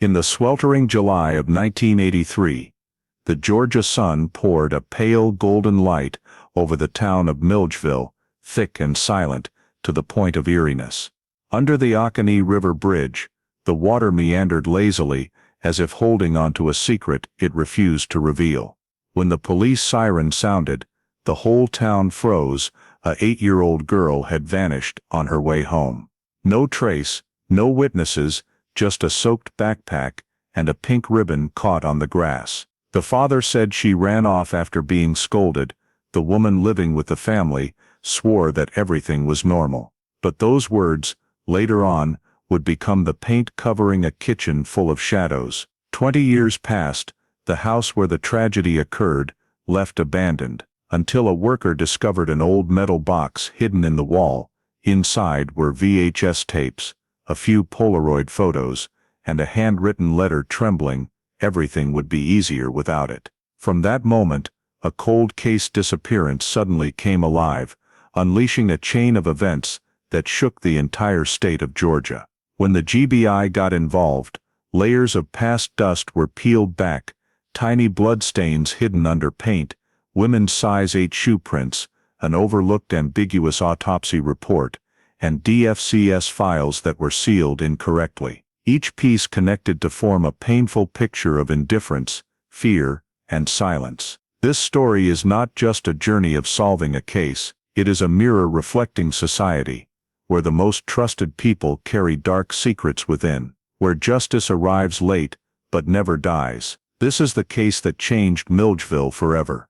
In the sweltering July of 1983, the Georgia sun poured a pale golden light over the town of Milledgeville, thick and silent to the point of eeriness. Under the Oconee River bridge, the water meandered lazily, as if holding onto a secret it refused to reveal. When the police siren sounded, the whole town froze. A 8-year-old girl had vanished on her way home. No trace, no witnesses, just a soaked backpack and a pink ribbon caught on the grass. The father said she ran off after being scolded. The woman living with the family swore that everything was normal. But those words, later on, would become the paint covering a kitchen full of shadows. 20 years passed, the house where the tragedy occurred, left abandoned, until a worker discovered an old metal box hidden in the wall. Inside were VHS tapes, a few Polaroid photos, and a handwritten letter trembling. Everything would be easier without it. From that moment, a cold case disappearance suddenly came alive, unleashing a chain of events that shook the entire state of Georgia. When the GBI got involved, layers of past dust were peeled back, tiny bloodstains hidden under paint, women's size 8 shoe prints, an overlooked ambiguous autopsy report, and DFCS files that were sealed incorrectly. Each piece connected to form a painful picture of indifference, fear, and silence. This story is not just a journey of solving a case, it is a mirror reflecting society, where the most trusted people carry dark secrets within, where justice arrives late but never dies. This is the case that changed Milledgeville forever.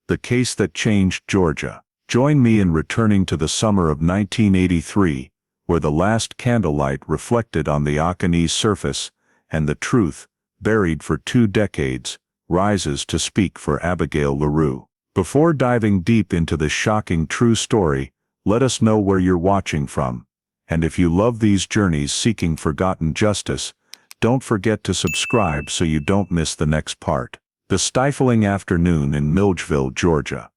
The case that changed Georgia. Join me in returning to the summer of 1983, where the last candlelight reflected on the Oconee's surface, and the truth, buried for 2 decades, rises to speak for Abigail LaRue. Before diving deep into this shocking true story, let us know where you're watching from. And if you love these journeys seeking forgotten justice, don't forget to subscribe so you don't miss the next part. The stifling afternoon in Milledgeville, Georgia.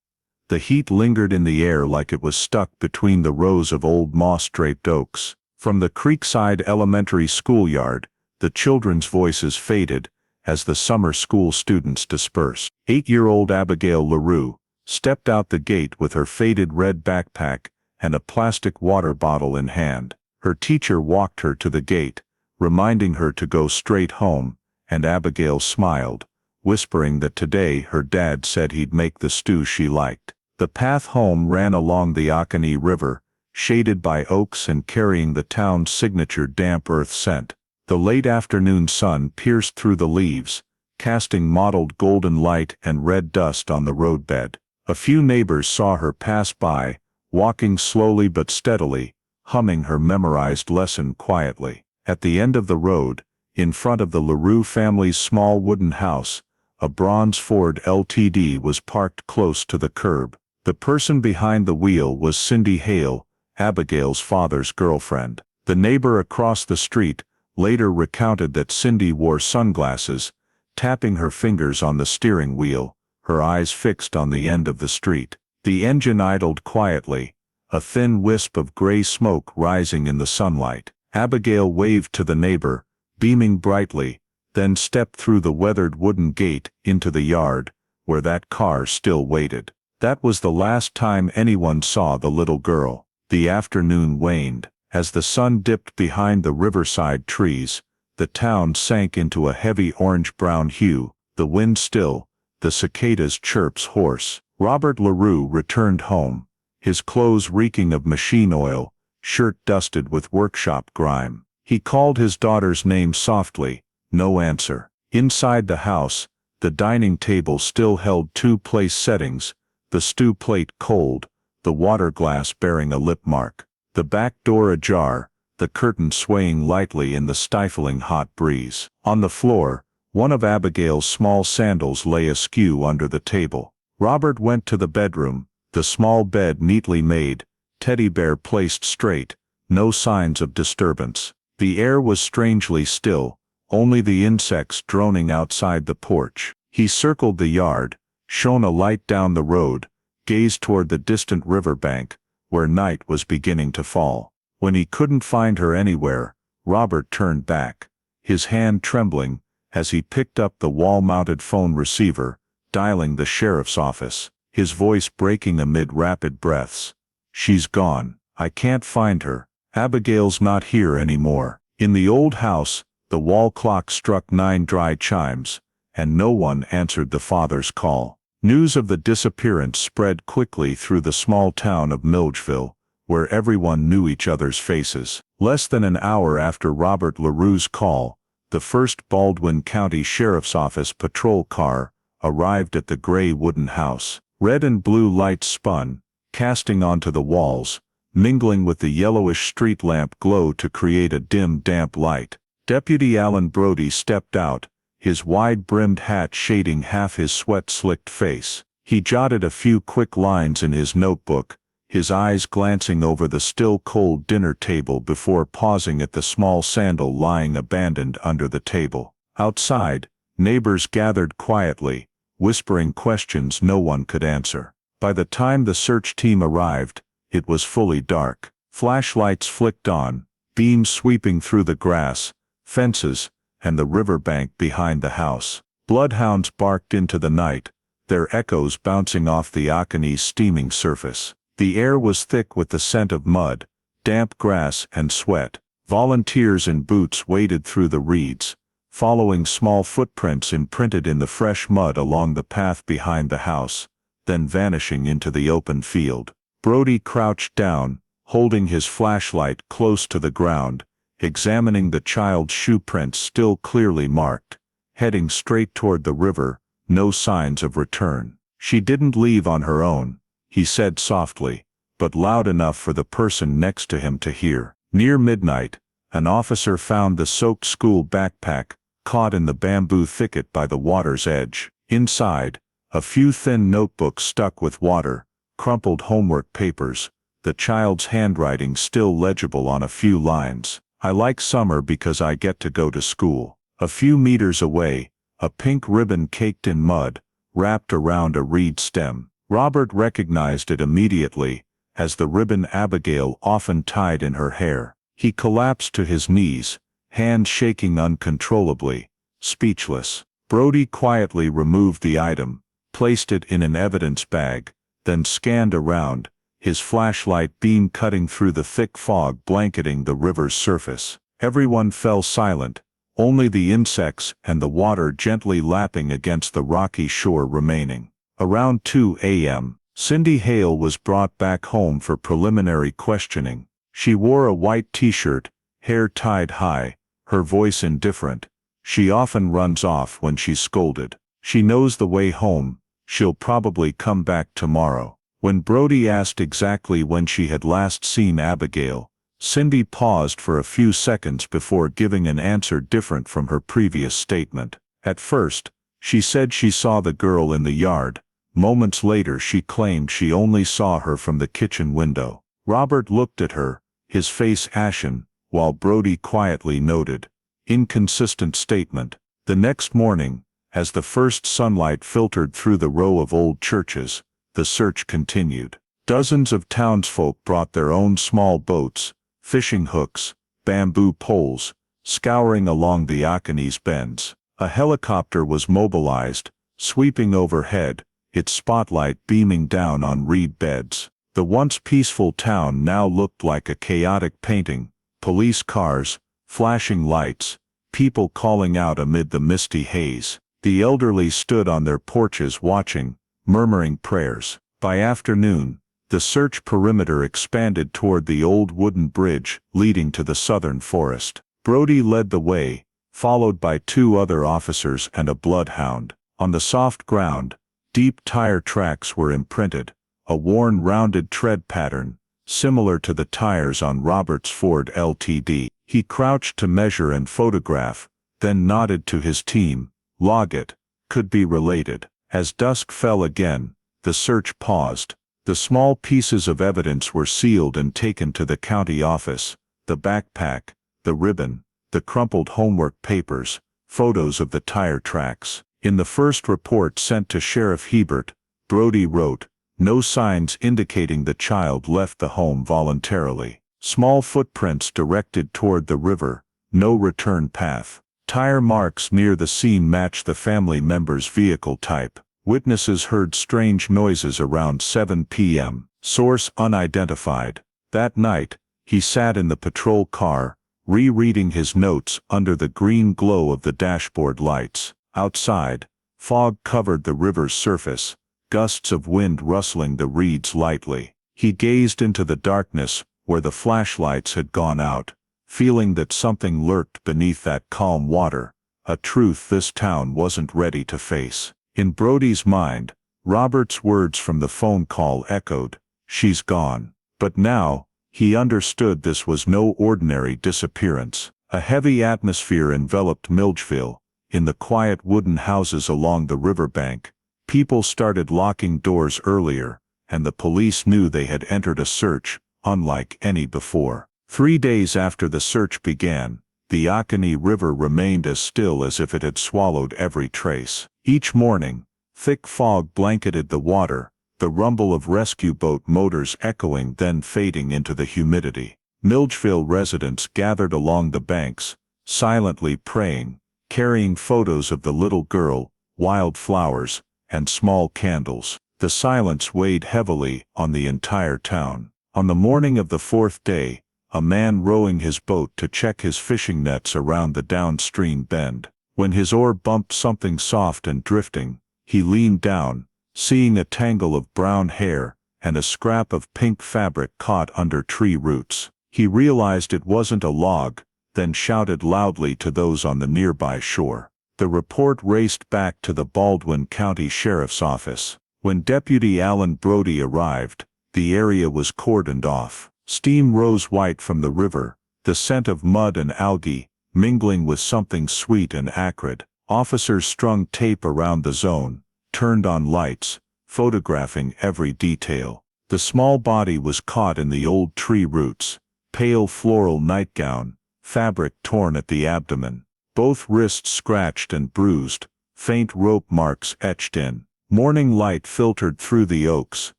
The heat lingered in the air like it was stuck between the rows of old moss-draped oaks. From the Creekside Elementary schoolyard, the children's voices faded as the summer school students dispersed. 8-year-old Abigail LaRue stepped out the gate with her faded red backpack and a plastic water bottle in hand. Her teacher walked her to the gate, reminding her to go straight home, and Abigail smiled, whispering that today her dad said he'd make the stew she liked. The path home ran along the Oconee River, shaded by oaks and carrying the town's signature damp earth scent. The late afternoon sun pierced through the leaves, casting mottled golden light and red dust on the roadbed. A few neighbors saw her pass by, walking slowly but steadily, humming her memorized lesson quietly. At the end of the road, in front of the LaRue family's small wooden house, a bronze Ford LTD was parked close to the curb. The person behind the wheel was Cindy Hale, Abigail's father's girlfriend. The neighbor across the street later recounted that Cindy wore sunglasses, tapping her fingers on the steering wheel, her eyes fixed on the end of the street. The engine idled quietly, a thin wisp of gray smoke rising in the sunlight. Abigail waved to the neighbor, beaming brightly, then stepped through the weathered wooden gate into the yard, where that car still waited. That was the last time anyone saw the little girl. The afternoon waned. As the sun dipped behind the riverside trees, the town sank into a heavy orange-brown hue, the wind still, the cicadas' chirps hoarse. Robert LaRue returned home, his clothes reeking of machine oil, shirt dusted with workshop grime. He called his daughter's name softly, no answer. Inside the house, the dining table still held 2 place settings, the stew plate cold, the water glass bearing a lip mark. The back door ajar, the curtain swaying lightly in the stifling hot breeze. On the floor, one of Abigail's small sandals lay askew under the table. Robert went to the bedroom, the small bed neatly made, teddy bear placed straight, no signs of disturbance. The air was strangely still, only the insects droning outside the porch. He circled the yard, shone a light down the road, gazed toward the distant riverbank, where night was beginning to fall. When he couldn't find her anywhere, Robert turned back, his hand trembling, as he picked up the wall-mounted phone receiver, dialing the sheriff's office, his voice breaking amid rapid breaths. "She's gone. I can't find her. Abigail's not here anymore." In the old house, the wall clock struck 9 dry chimes, and no one answered the father's call. News of the disappearance spread quickly through the small town of Milledgeville, where everyone knew each other's faces. Less than an hour after Robert LaRue's call, the first Baldwin County Sheriff's Office patrol car arrived at the gray wooden house. Red and blue lights spun, casting onto the walls, mingling with the yellowish street lamp glow to create a dim, damp light. Deputy Alan Brody stepped out, his wide-brimmed hat shading half his sweat-slicked face. He jotted a few quick lines in his notebook, his eyes glancing over the still-cold dinner table before pausing at the small sandal lying abandoned under the table. Outside, neighbors gathered quietly, whispering questions no one could answer. By the time the search team arrived, it was fully dark. Flashlights flicked on, beams sweeping through the grass, fences, and the riverbank behind the house. Bloodhounds barked into the night, their echoes bouncing off the Oconee's steaming surface. The air was thick with the scent of mud, damp grass, and sweat. Volunteers in boots waded through the reeds, following small footprints imprinted in the fresh mud along the path behind the house, then vanishing into the open field. Brody crouched down, holding his flashlight close to the ground, examining the child's shoe prints still clearly marked. Heading straight toward the river, no signs of return. "She didn't leave on her own," he said softly, but loud enough for the person next to him to hear. Near midnight, an officer found the soaked school backpack, caught in the bamboo thicket by the water's edge. Inside, a few thin notebooks stuck with water, crumpled homework papers, the child's handwriting still legible on a few lines. "I like summer because I get to go to school." A few meters away, a pink ribbon caked in mud, wrapped around a reed stem. Robert recognized it immediately, as the ribbon Abigail often tied in her hair. He collapsed to his knees, hands shaking uncontrollably, speechless. Brody quietly removed the item, placed it in an evidence bag, then scanned around, his flashlight beam cutting through the thick fog blanketing the river's surface. Everyone fell silent, only the insects and the water gently lapping against the rocky shore remaining. Around 2 a.m., Cindy Hale was brought back home for preliminary questioning. She wore a white t-shirt, hair tied high, her voice indifferent. "She often runs off when she's scolded. She knows the way home. She'll probably come back tomorrow." When Brody asked exactly when she had last seen Abigail, Cindy paused for a few seconds before giving an answer different from her previous statement. At first, she said she saw the girl in the yard. Moments later she claimed she only saw her from the kitchen window. Robert looked at her, his face ashen, while Brody quietly noted, "Inconsistent statement." The next morning, as the first sunlight filtered through the row of old churches, the search continued. Dozens of townsfolk brought their own small boats, fishing hooks, bamboo poles, scouring along the Oconee's bends. A helicopter was mobilized, sweeping overhead, its spotlight beaming down on reed beds. The once peaceful town now looked like a chaotic painting: police cars, flashing lights, people calling out amid the misty haze. The elderly stood on their porches watching, murmuring prayers. By afternoon, the search perimeter expanded toward the old wooden bridge leading to the southern forest. Brody led the way, followed by 2 other officers and a bloodhound. On the soft ground, deep tire tracks were imprinted, a worn rounded tread pattern, similar to the tires on Robert's Ford Ltd. He crouched to measure and photograph, then nodded to his team. "Log it. Could be related." As dusk fell again, the search paused. The small pieces of evidence were sealed and taken to the county office: the backpack, the ribbon, the crumpled homework papers, photos of the tire tracks. In the first report sent to Sheriff Hebert, Brody wrote, "No signs indicating the child left the home voluntarily. Small footprints directed toward the river, no return path." Tire marks near the scene matched the family member's vehicle type. Witnesses heard strange noises around 7 p.m. Source unidentified. That night, he sat in the patrol car, rereading his notes under the green glow of the dashboard lights. Outside, fog covered the river's surface, gusts of wind rustling the reeds lightly. He gazed into the darkness where the flashlights had gone out, feeling that something lurked beneath that calm water, a truth this town wasn't ready to face. In Brody's mind, Robert's words from the phone call echoed, "She's gone." But now, he understood this was no ordinary disappearance. A heavy atmosphere enveloped Milledgeville. In the quiet wooden houses along the riverbank, people started locking doors earlier, and the police knew they had entered a search unlike any before. 3 days after the search began, the Oconee River remained as still as if it had swallowed every trace. Each morning, thick fog blanketed the water, the rumble of rescue boat motors echoing then fading into the humidity. Milledgeville residents gathered along the banks, silently praying, carrying photos of the little girl, wild flowers, and small candles. The silence weighed heavily on the entire town. On the morning of the 4th day, a man rowing his boat to check his fishing nets around the downstream bend. When his oar bumped something soft and drifting, he leaned down, seeing a tangle of brown hair and a scrap of pink fabric caught under tree roots. He realized it wasn't a log, then shouted loudly to those on the nearby shore. The report raced back to the Baldwin County Sheriff's Office. When Deputy Alan Brody arrived, the area was cordoned off. Steam rose white from the river, the scent of mud and algae, mingling with something sweet and acrid. Officers strung tape around the zone, turned on lights, photographing every detail. The small body was caught in the old tree roots, pale floral nightgown, fabric torn at the abdomen, both wrists scratched and bruised, faint rope marks etched in. Morning light filtered through the oaks,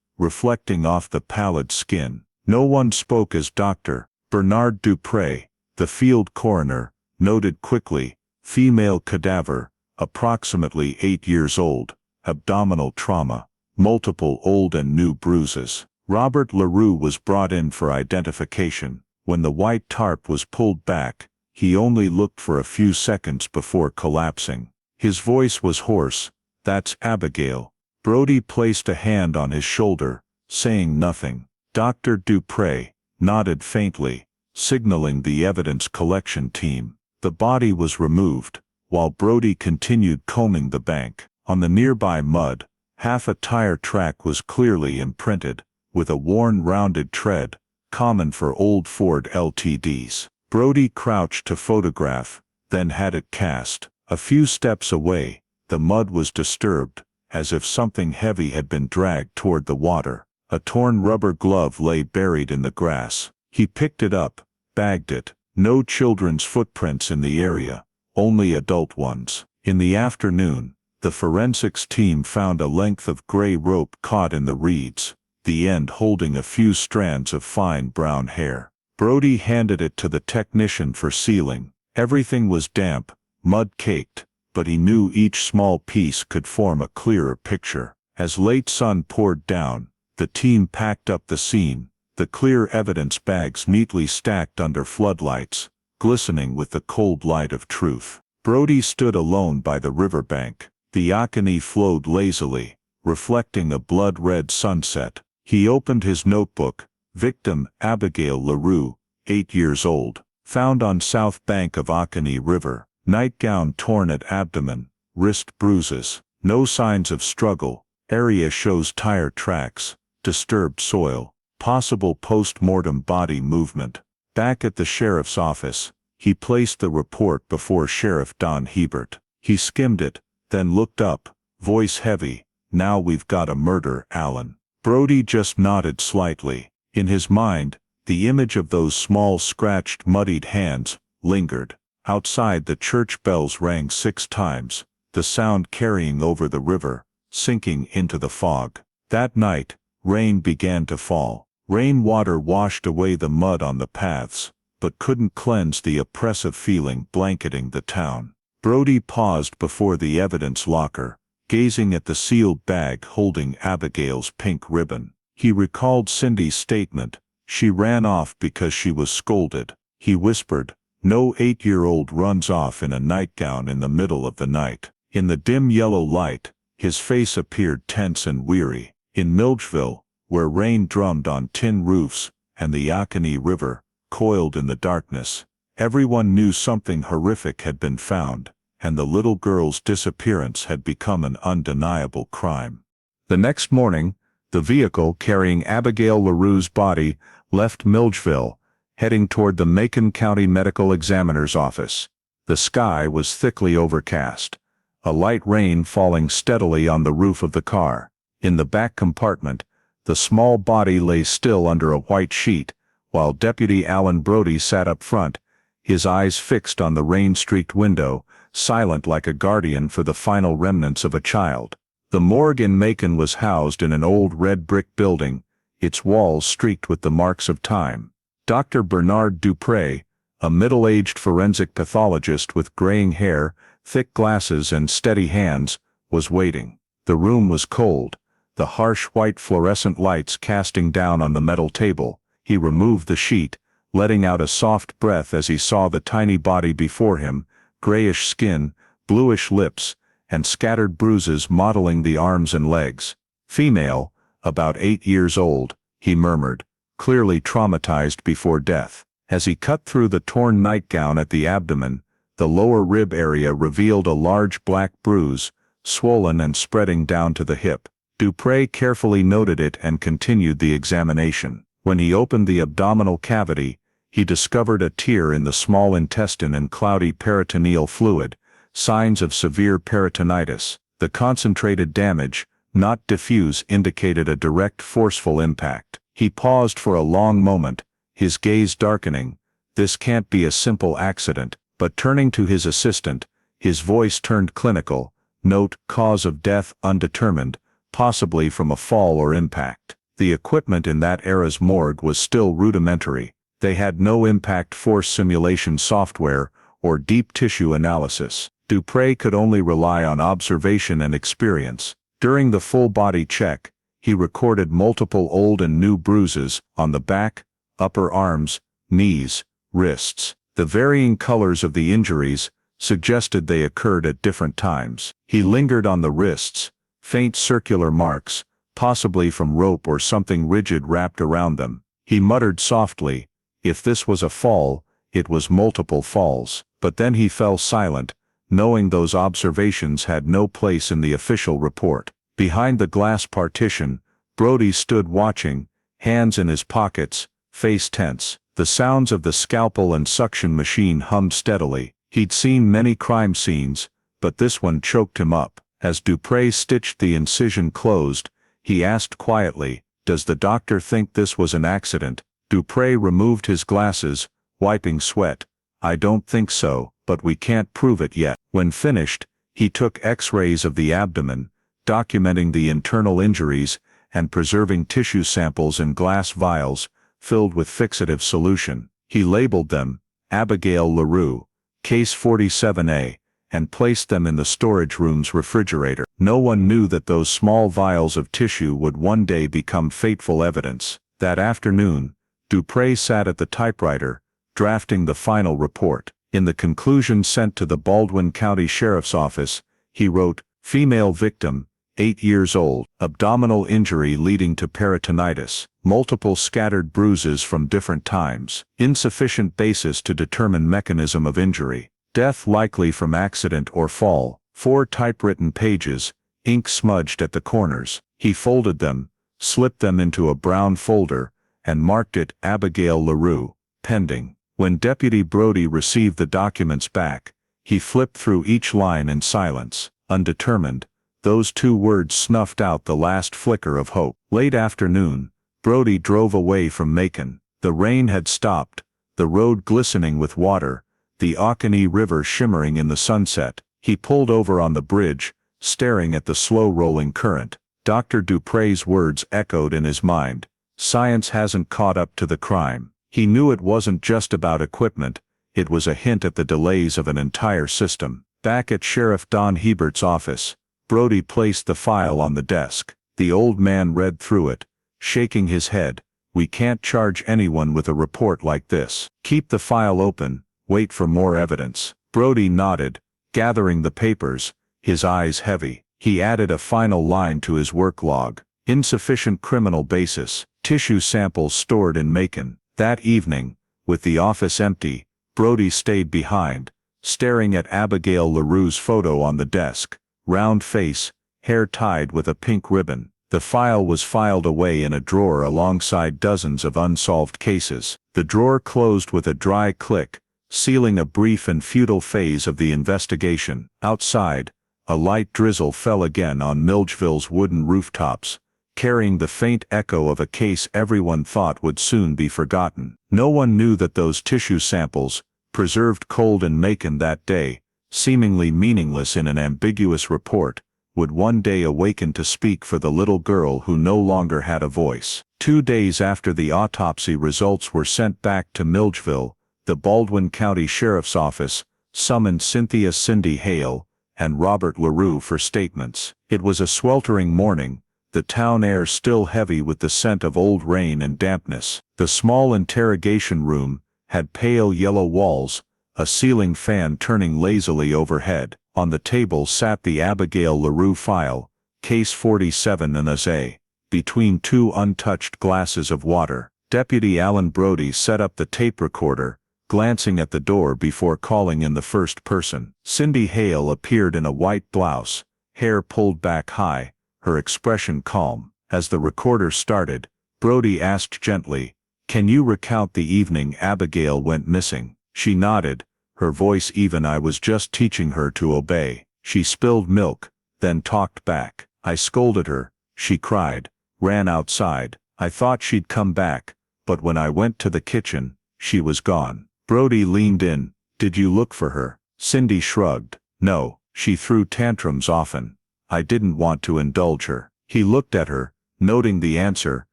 reflecting off the pallid skin. No one spoke as Dr. Bernard Dupre, the field coroner, noted quickly, female cadaver, approximately 8 years old, abdominal trauma, multiple old and new bruises. Robert LaRue was brought in for identification. When the white tarp was pulled back, he only looked for a few seconds before collapsing. His voice was hoarse. "That's Abigail." Brody placed a hand on his shoulder, saying nothing. Dr. Dupre nodded faintly, signaling the evidence collection team. The body was removed, while Brody continued combing the bank. On the nearby mud, half a tire track was clearly imprinted, with a worn rounded tread, common for old Ford LTDs. Brody crouched to photograph, then had it cast. A few steps away, the mud was disturbed, as if something heavy had been dragged toward the water. A torn rubber glove lay buried in the grass. He picked it up, bagged it. No children's footprints in the area, only adult ones. In the afternoon, the forensics team found a length of gray rope caught in the reeds, the end holding a few strands of fine brown hair. Brody handed it to the technician for sealing. Everything was damp, mud-caked, but he knew each small piece could form a clearer picture. As late sun poured down, the team packed up the scene, the clear evidence bags neatly stacked under floodlights, glistening with the cold light of truth. Brody stood alone by the riverbank. The Oconee flowed lazily, reflecting a blood-red sunset. He opened his notebook. Victim, Abigail LaRue, 8 years old, found on south bank of Oconee River. Nightgown torn at abdomen, wrist bruises. No signs of struggle. Area shows tire tracks, disturbed soil, possible post-mortem body movement. Back at the sheriff's office, he placed the report before Sheriff Don Hebert. He skimmed it, then looked up, voice heavy. "Now we've got a murder, Alan." Brody just nodded slightly. In his mind, the image of those small scratched muddied hands lingered. Outside, the church bells rang 6 times, the sound carrying over the river, sinking into the fog. That night, rain began to fall. Rainwater washed away the mud on the paths, but couldn't cleanse the oppressive feeling blanketing the town. Brody paused before the evidence locker, gazing at the sealed bag holding Abigail's pink ribbon. He recalled Cindy's statement, "She ran off because she was scolded." He whispered, "No 8-year-old runs off in a nightgown in the middle of the night." In the dim yellow light, his face appeared tense and weary. In Milledgeville, where rain drummed on tin roofs, and the Oconee River coiled in the darkness, everyone knew something horrific had been found, and the little girl's disappearance had become an undeniable crime. The next morning, the vehicle carrying Abigail LaRue's body left Milledgeville, heading toward the Macon County Medical Examiner's office. The sky was thickly overcast, a light rain falling steadily on the roof of the car. In the back compartment, the small body lay still under a white sheet, while Deputy Alan Brody sat up front, his eyes fixed on the rain-streaked window, silent like a guardian for the final remnants of a child. The morgue in Macon was housed in an old red brick building, its walls streaked with the marks of time. Dr. Bernard Dupré, a middle-aged forensic pathologist with graying hair, thick glasses and steady hands, was waiting. The room was cold, the harsh white fluorescent lights casting down on the metal table. He removed the sheet, letting out a soft breath as he saw the tiny body before him, grayish skin, bluish lips, and scattered bruises mottling the arms and legs. "Female, about 8 years old," he murmured, clearly traumatized before death. As he cut through the torn nightgown at the abdomen, the lower rib area revealed a large black bruise, swollen and spreading down to the hip. Dupré carefully noted it and continued the examination. When he opened the abdominal cavity, he discovered a tear in the small intestine and cloudy peritoneal fluid, signs of severe peritonitis. The concentrated damage, not diffuse, indicated a direct, forceful impact. He paused for a long moment, his gaze darkening. "This can't be a simple accident." But turning to his assistant, his voice turned clinical. "Note, cause of death undetermined, possibly from a fall or impact." The equipment in that era's morgue was still rudimentary. They had no impact force simulation software or deep tissue analysis. Dupré could only rely on observation and experience. During the full-body check, he recorded multiple old and new bruises on the back, upper arms, knees, wrists. The varying colors of the injuries suggested they occurred at different times. He lingered on the wrists, faint circular marks, possibly from rope or something rigid wrapped around them. He muttered softly, "If this was a fall, it was multiple falls." But then he fell silent, knowing those observations had no place in the official report. Behind the glass partition, Brody stood watching, hands in his pockets, face tense. The sounds of the scalpel and suction machine hummed steadily. He'd seen many crime scenes, but this one choked him up. As Dupré stitched the incision closed, he asked quietly, "Does the doctor think this was an accident?" Dupré removed his glasses, wiping sweat. "I don't think so, but we can't prove it yet." When finished, he took X-rays of the abdomen, documenting the internal injuries and preserving tissue samples in glass vials filled with fixative solution. He labeled them, "Abigail LaRue, Case 47A, and placed them in the storage room's refrigerator. No one knew that those small vials of tissue would one day become fateful evidence. That afternoon, Dupré sat at the typewriter, drafting the final report. In the conclusion sent to the Baldwin County Sheriff's Office, he wrote, "Female victim, 8 years old, abdominal injury leading to peritonitis, multiple scattered bruises from different times, insufficient basis to determine mechanism of injury, death likely from accident or fall." 4 typewritten pages, ink smudged at the corners. He folded them, slipped them into a brown folder, and marked it Abigail LaRue, pending. When Deputy Brody received the documents back, he flipped through each line in silence. Undetermined, those 2 words snuffed out the last flicker of hope. Late afternoon, Brody drove away from Macon. The rain had stopped, the road glistening with water, the Oconee River shimmering in the sunset. He pulled over on the bridge, staring at the slow-rolling current. Dr. Dupré's words echoed in his mind. Science hasn't caught up to the crime. He knew it wasn't just about equipment, it was a hint at the delays of an entire system. Back at Sheriff Don Hebert's office, Brody placed the file on the desk. The old man read through it, shaking his head. "We can't charge anyone with a report like this. Keep the file open, wait for more evidence." Brody nodded, gathering the papers, his eyes heavy. He added a final line to his work log. "Insufficient criminal basis. Tissue samples stored in Macon." That evening, with the office empty, Brody stayed behind, staring at Abigail LaRue's photo on the desk. Round face, hair tied with a pink ribbon. The file was filed away in a drawer alongside dozens of unsolved cases. The drawer closed with a dry click, sealing a brief and futile phase of the investigation. Outside, a light drizzle fell again on Milledgeville's wooden rooftops, carrying the faint echo of a case everyone thought would soon be forgotten. No one knew that those tissue samples, preserved cold in Macon that day, seemingly meaningless in an ambiguous report, would one day awaken to speak for the little girl who no longer had a voice. 2 days after the autopsy results were sent back to Milledgeville, the Baldwin County Sheriff's Office summoned Cynthia Cindy Hale and Robert LaRue for statements. It was a sweltering morning, the town air still heavy with the scent of old rain and dampness. The small interrogation room had pale yellow walls, a ceiling fan turning lazily overhead. On the table sat the Abigail LaRue file, case 47 and A, between 2 untouched glasses of water. Deputy Alan Brody set up the tape recorder, glancing at the door before calling in the first person. Cindy Hale appeared in a white blouse, hair pulled back high, her expression calm. As the recorder started, Brody asked gently, "Can you recount the evening Abigail went missing?" She nodded, her voice even. "I was just teaching her to obey. She spilled milk, then talked back. I scolded her, she cried, ran outside. I thought she'd come back, but when I went to the kitchen, she was gone." Brody leaned in. "Did you look for her?" Cindy shrugged. "No, she threw tantrums often. I didn't want to indulge her." He looked at her, noting the answer,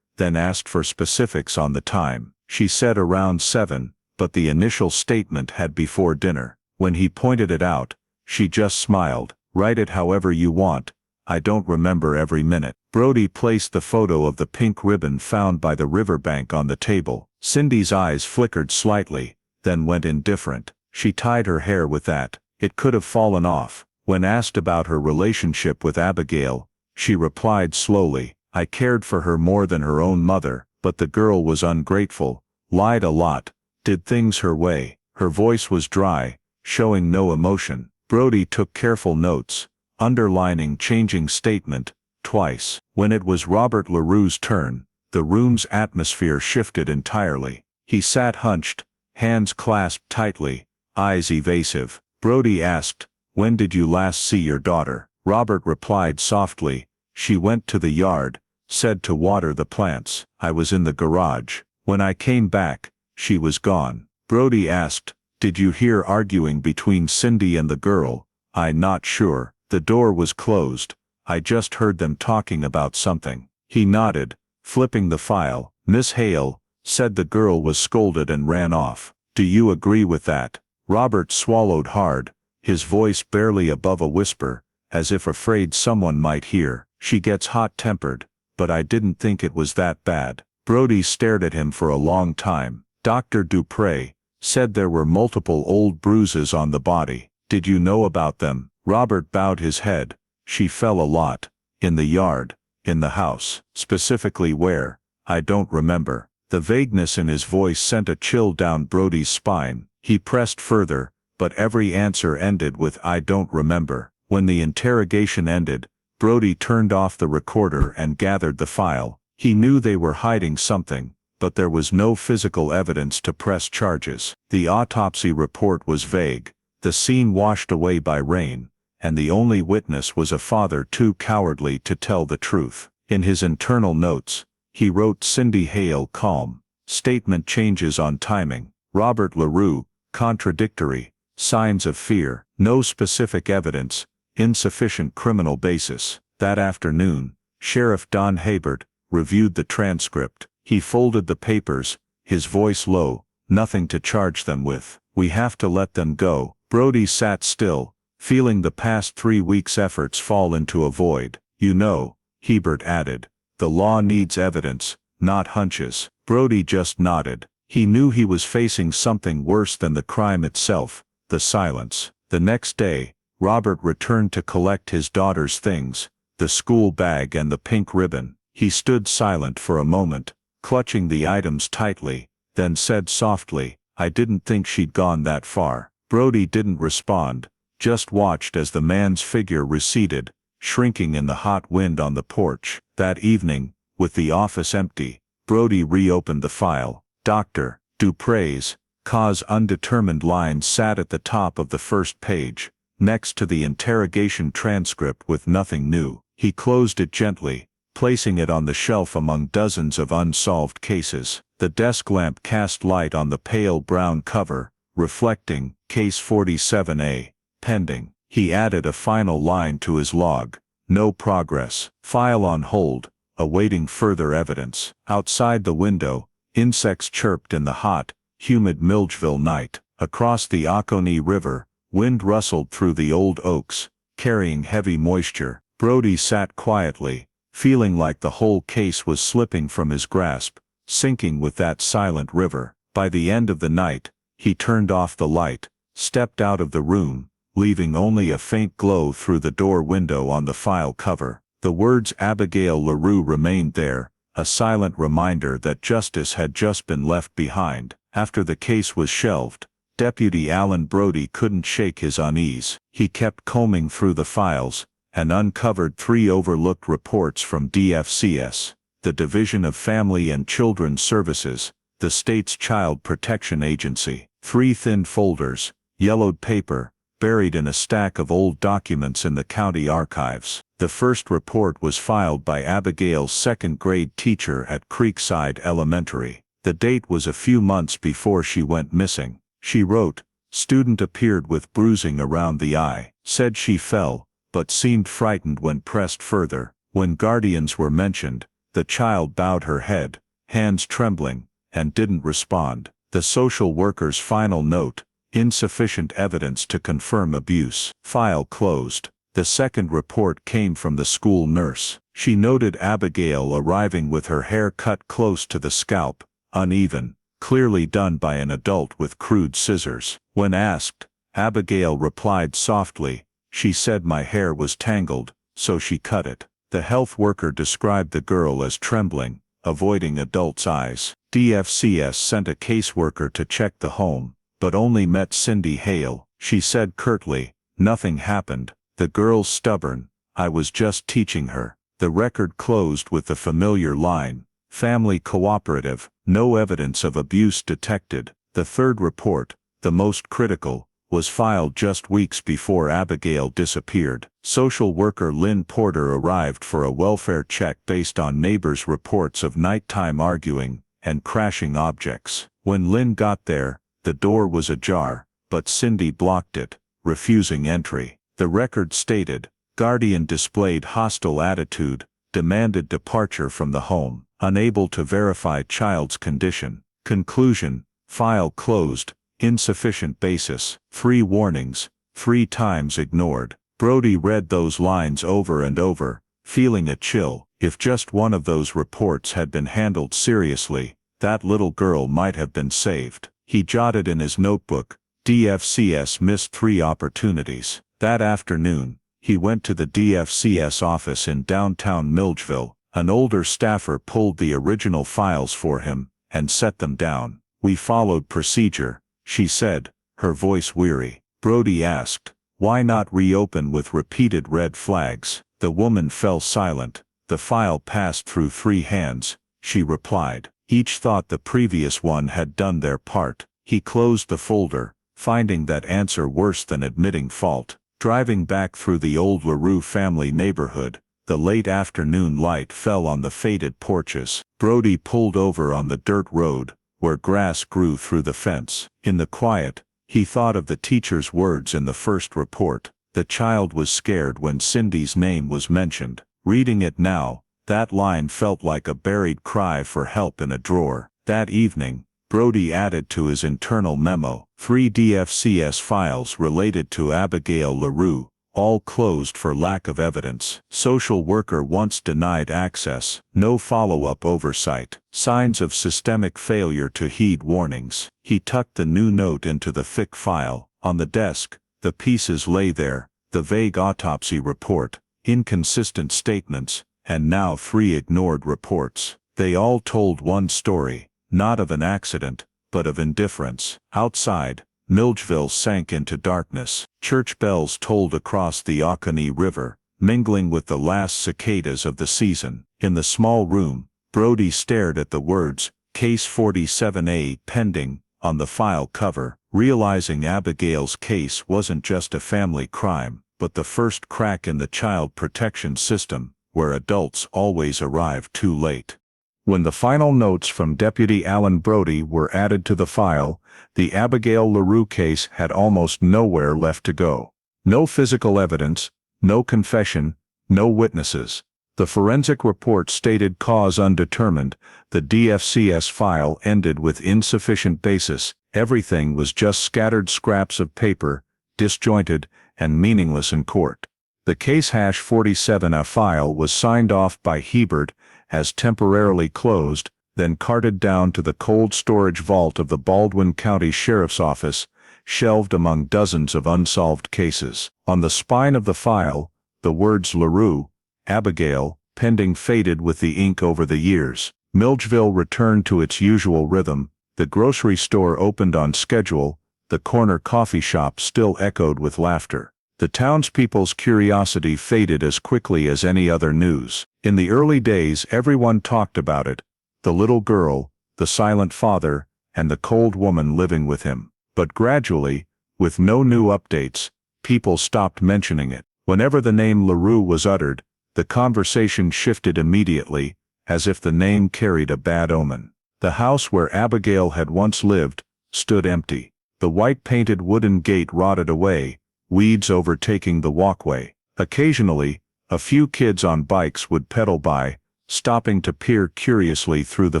then asked for specifics on the time. She said around 7. But the initial statement had before dinner. When he pointed it out, she just smiled. "Write it however you want. I don't remember every minute." Brody placed the photo of the pink ribbon found by the riverbank on the table. Cindy's eyes flickered slightly, then went indifferent. "She tied her hair with that. It could have fallen off." When asked about her relationship with Abigail, she replied slowly, "I cared for her more than her own mother, but the girl was ungrateful, lied a lot, did things her way." Her voice was dry, showing no emotion. Brody took careful notes, underlining changing statement twice. When it was Robert LaRue's turn, the room's atmosphere shifted entirely. He sat hunched, hands clasped tightly, eyes evasive. Brody asked, "When did you last see your daughter?" Robert replied softly, "She went to the yard, said to water the plants. I was in the garage. When I came back, she was gone." Brody asked, "Did you hear arguing between Cindy and the girl?" "I'm not sure. The door was closed. I just heard them talking about something." He nodded, flipping the file. "Miss Hale said the girl was scolded and ran off. Do you agree with that?" Robert swallowed hard, his voice barely above a whisper, as if afraid someone might hear. "She gets hot-tempered, but I didn't think it was that bad." Brody stared at him for a long time. "Dr. Dupre said there were multiple old bruises on the body. Did you know about them?" Robert bowed his head. "She fell a lot. In the yard, in the house. Specifically where, I don't remember." The vagueness in his voice sent a chill down Brody's spine. He pressed further, but every answer ended with "I don't remember." When the interrogation ended, Brody turned off the recorder and gathered the file. He knew they were hiding something, but there was no physical evidence to press charges. The autopsy report was vague, the scene washed away by rain, and the only witness was a father too cowardly to tell the truth. In his internal notes, he wrote Cindy Hale calm, statement changes on timing, Robert LaRue, contradictory, signs of fear, no specific evidence, insufficient criminal basis. That afternoon, Sheriff Don Hebert reviewed the transcript. He folded the papers, his voice low, "Nothing to charge them with. We have to let them go." Brody sat still, feeling the past 3 weeks' efforts fall into a void. You know, Hebert added, the law needs evidence, not hunches. Brody just nodded. He knew he was facing something worse than the crime itself, the silence. The next day, Robert returned to collect his daughter's things, the school bag and the pink ribbon. He stood silent for a moment, clutching the items tightly, then said softly, I didn't think she'd gone that far. Brody didn't respond, just watched as the man's figure receded, shrinking in the hot wind on the porch. That evening, with the office empty, Brody reopened the file. Dr. Dupre's cause undetermined line sat at the top of the first page, next to the interrogation transcript with nothing new. He closed it gently, placing it on the shelf among dozens of unsolved cases. The desk lamp cast light on the pale brown cover, reflecting, Case 47A, pending. He added a final line to his log. No progress. File on hold, awaiting further evidence. Outside the window, insects chirped in the hot, humid Milledgeville night. Across the Oconee River, wind rustled through the old oaks, carrying heavy moisture. Brody sat quietly, feeling like the whole case was slipping from his grasp, sinking with that silent river. By the end of the night, he turned off the light, stepped out of the room, leaving only a faint glow through the door window on the file cover. The words Abigail LaRue remained there, a silent reminder that justice had just been left behind. After the case was shelved, Deputy Alan Brody couldn't shake his unease. He kept combing through the files, and uncovered 3 overlooked reports from DFCS, the Division of Family and Children's Services, the state's Child Protection Agency. 3 thin folders, yellowed paper, buried in a stack of old documents in the county archives. The first report was filed by Abigail's second-grade teacher at Creekside Elementary. The date was a few months before she went missing. She wrote, student appeared with bruising around the eye, said she fell, but seemed frightened when pressed further. When guardians were mentioned, the child bowed her head, hands trembling, and didn't respond. The social worker's final note, insufficient evidence to confirm abuse. File closed. The second report came from the school nurse. She noted Abigail arriving with her hair cut close to the scalp, uneven, clearly done by an adult with crude scissors. When asked, Abigail replied softly, she said my hair was tangled, so she cut it. The health worker described the girl as trembling, avoiding adults' eyes. DFCS sent a caseworker to check the home, but only met Cindy Hale. She said curtly, nothing happened. The girl's stubborn, I was just teaching her. The record closed with the familiar line, family cooperative, no evidence of abuse detected. The third report, the most critical, was filed just weeks before Abigail disappeared. Social worker Lynn Porter arrived for a welfare check based on neighbors' reports of nighttime arguing and crashing objects. When Lynn got there, the door was ajar, but Cindy blocked it, refusing entry. The record stated, guardian displayed hostile attitude, demanded departure from the home, unable to verify child's condition. Conclusion, file closed, insufficient basis, 3 warnings, 3 times ignored. Brody read those lines over and over, feeling a chill. If just one of those reports had been handled seriously, that little girl might have been saved. He jotted in his notebook, DFCS missed 3 opportunities. That afternoon, he went to the DFCS office in downtown Milledgeville. An older staffer pulled the original files for him, and set them down. We followed procedure, she said, her voice weary. Brody asked, why not reopen with repeated red flags? The woman fell silent. The file passed through 3 hands, she replied. Each thought the previous one had done their part. He closed the folder, finding that answer worse than admitting fault. Driving back through the old LaRue family neighborhood, the late afternoon light fell on the faded porches. Brody pulled over on the dirt road, where grass grew through the fence. In the quiet, he thought of the teacher's words in the first report. The child was scared when Cindy's name was mentioned. Reading it now, that line felt like a buried cry for help in a drawer. That evening, Brody added to his internal memo 3 DFCS files related to Abigail LaRue, all closed for lack of evidence. Social worker once denied access, no follow-up oversight. Signs of systemic failure to heed warnings. He tucked the new note into the thick file. On the desk, the pieces lay there, the vague autopsy report, inconsistent statements, and now 3 ignored reports. They all told one story, not of an accident, but of indifference. Outside, Milledgeville sank into darkness. Church bells tolled across the Oconee River, mingling with the last cicadas of the season. In the small room, Brody stared at the words, Case 47A pending, on the file cover, realizing Abigail's case wasn't just a family crime, but the first crack in the child protection system, where adults always arrive too late. When the final notes from Deputy Alan Brody were added to the file, the Abigail LaRue case had almost nowhere left to go. No physical evidence, no confession, no witnesses. The forensic report stated cause undetermined. The DFCS file ended with insufficient basis. Everything was just scattered scraps of paper, disjointed and meaningless in court. The case #47A file was signed off by Hebert as temporarily closed, then carted down to the cold storage vault of the Baldwin County Sheriff's Office, shelved among dozens of unsolved cases. On the spine of the file, the words LaRue, Abigail, pending faded with the ink over the years. Milledgeville returned to its usual rhythm. The grocery store opened on schedule. The corner coffee shop still echoed with laughter. The townspeople's curiosity faded as quickly as any other news. In the early days, everyone talked about it: the little girl, the silent father, and the cold woman living with him. But gradually, with no new updates, people stopped mentioning it. Whenever the name LaRue was uttered, the conversation shifted immediately, as if the name carried a bad omen. The house where Abigail had once lived stood empty. The white-painted wooden gate rotted away, weeds overtaking the walkway. Occasionally, a few kids on bikes would pedal by, stopping to peer curiously through the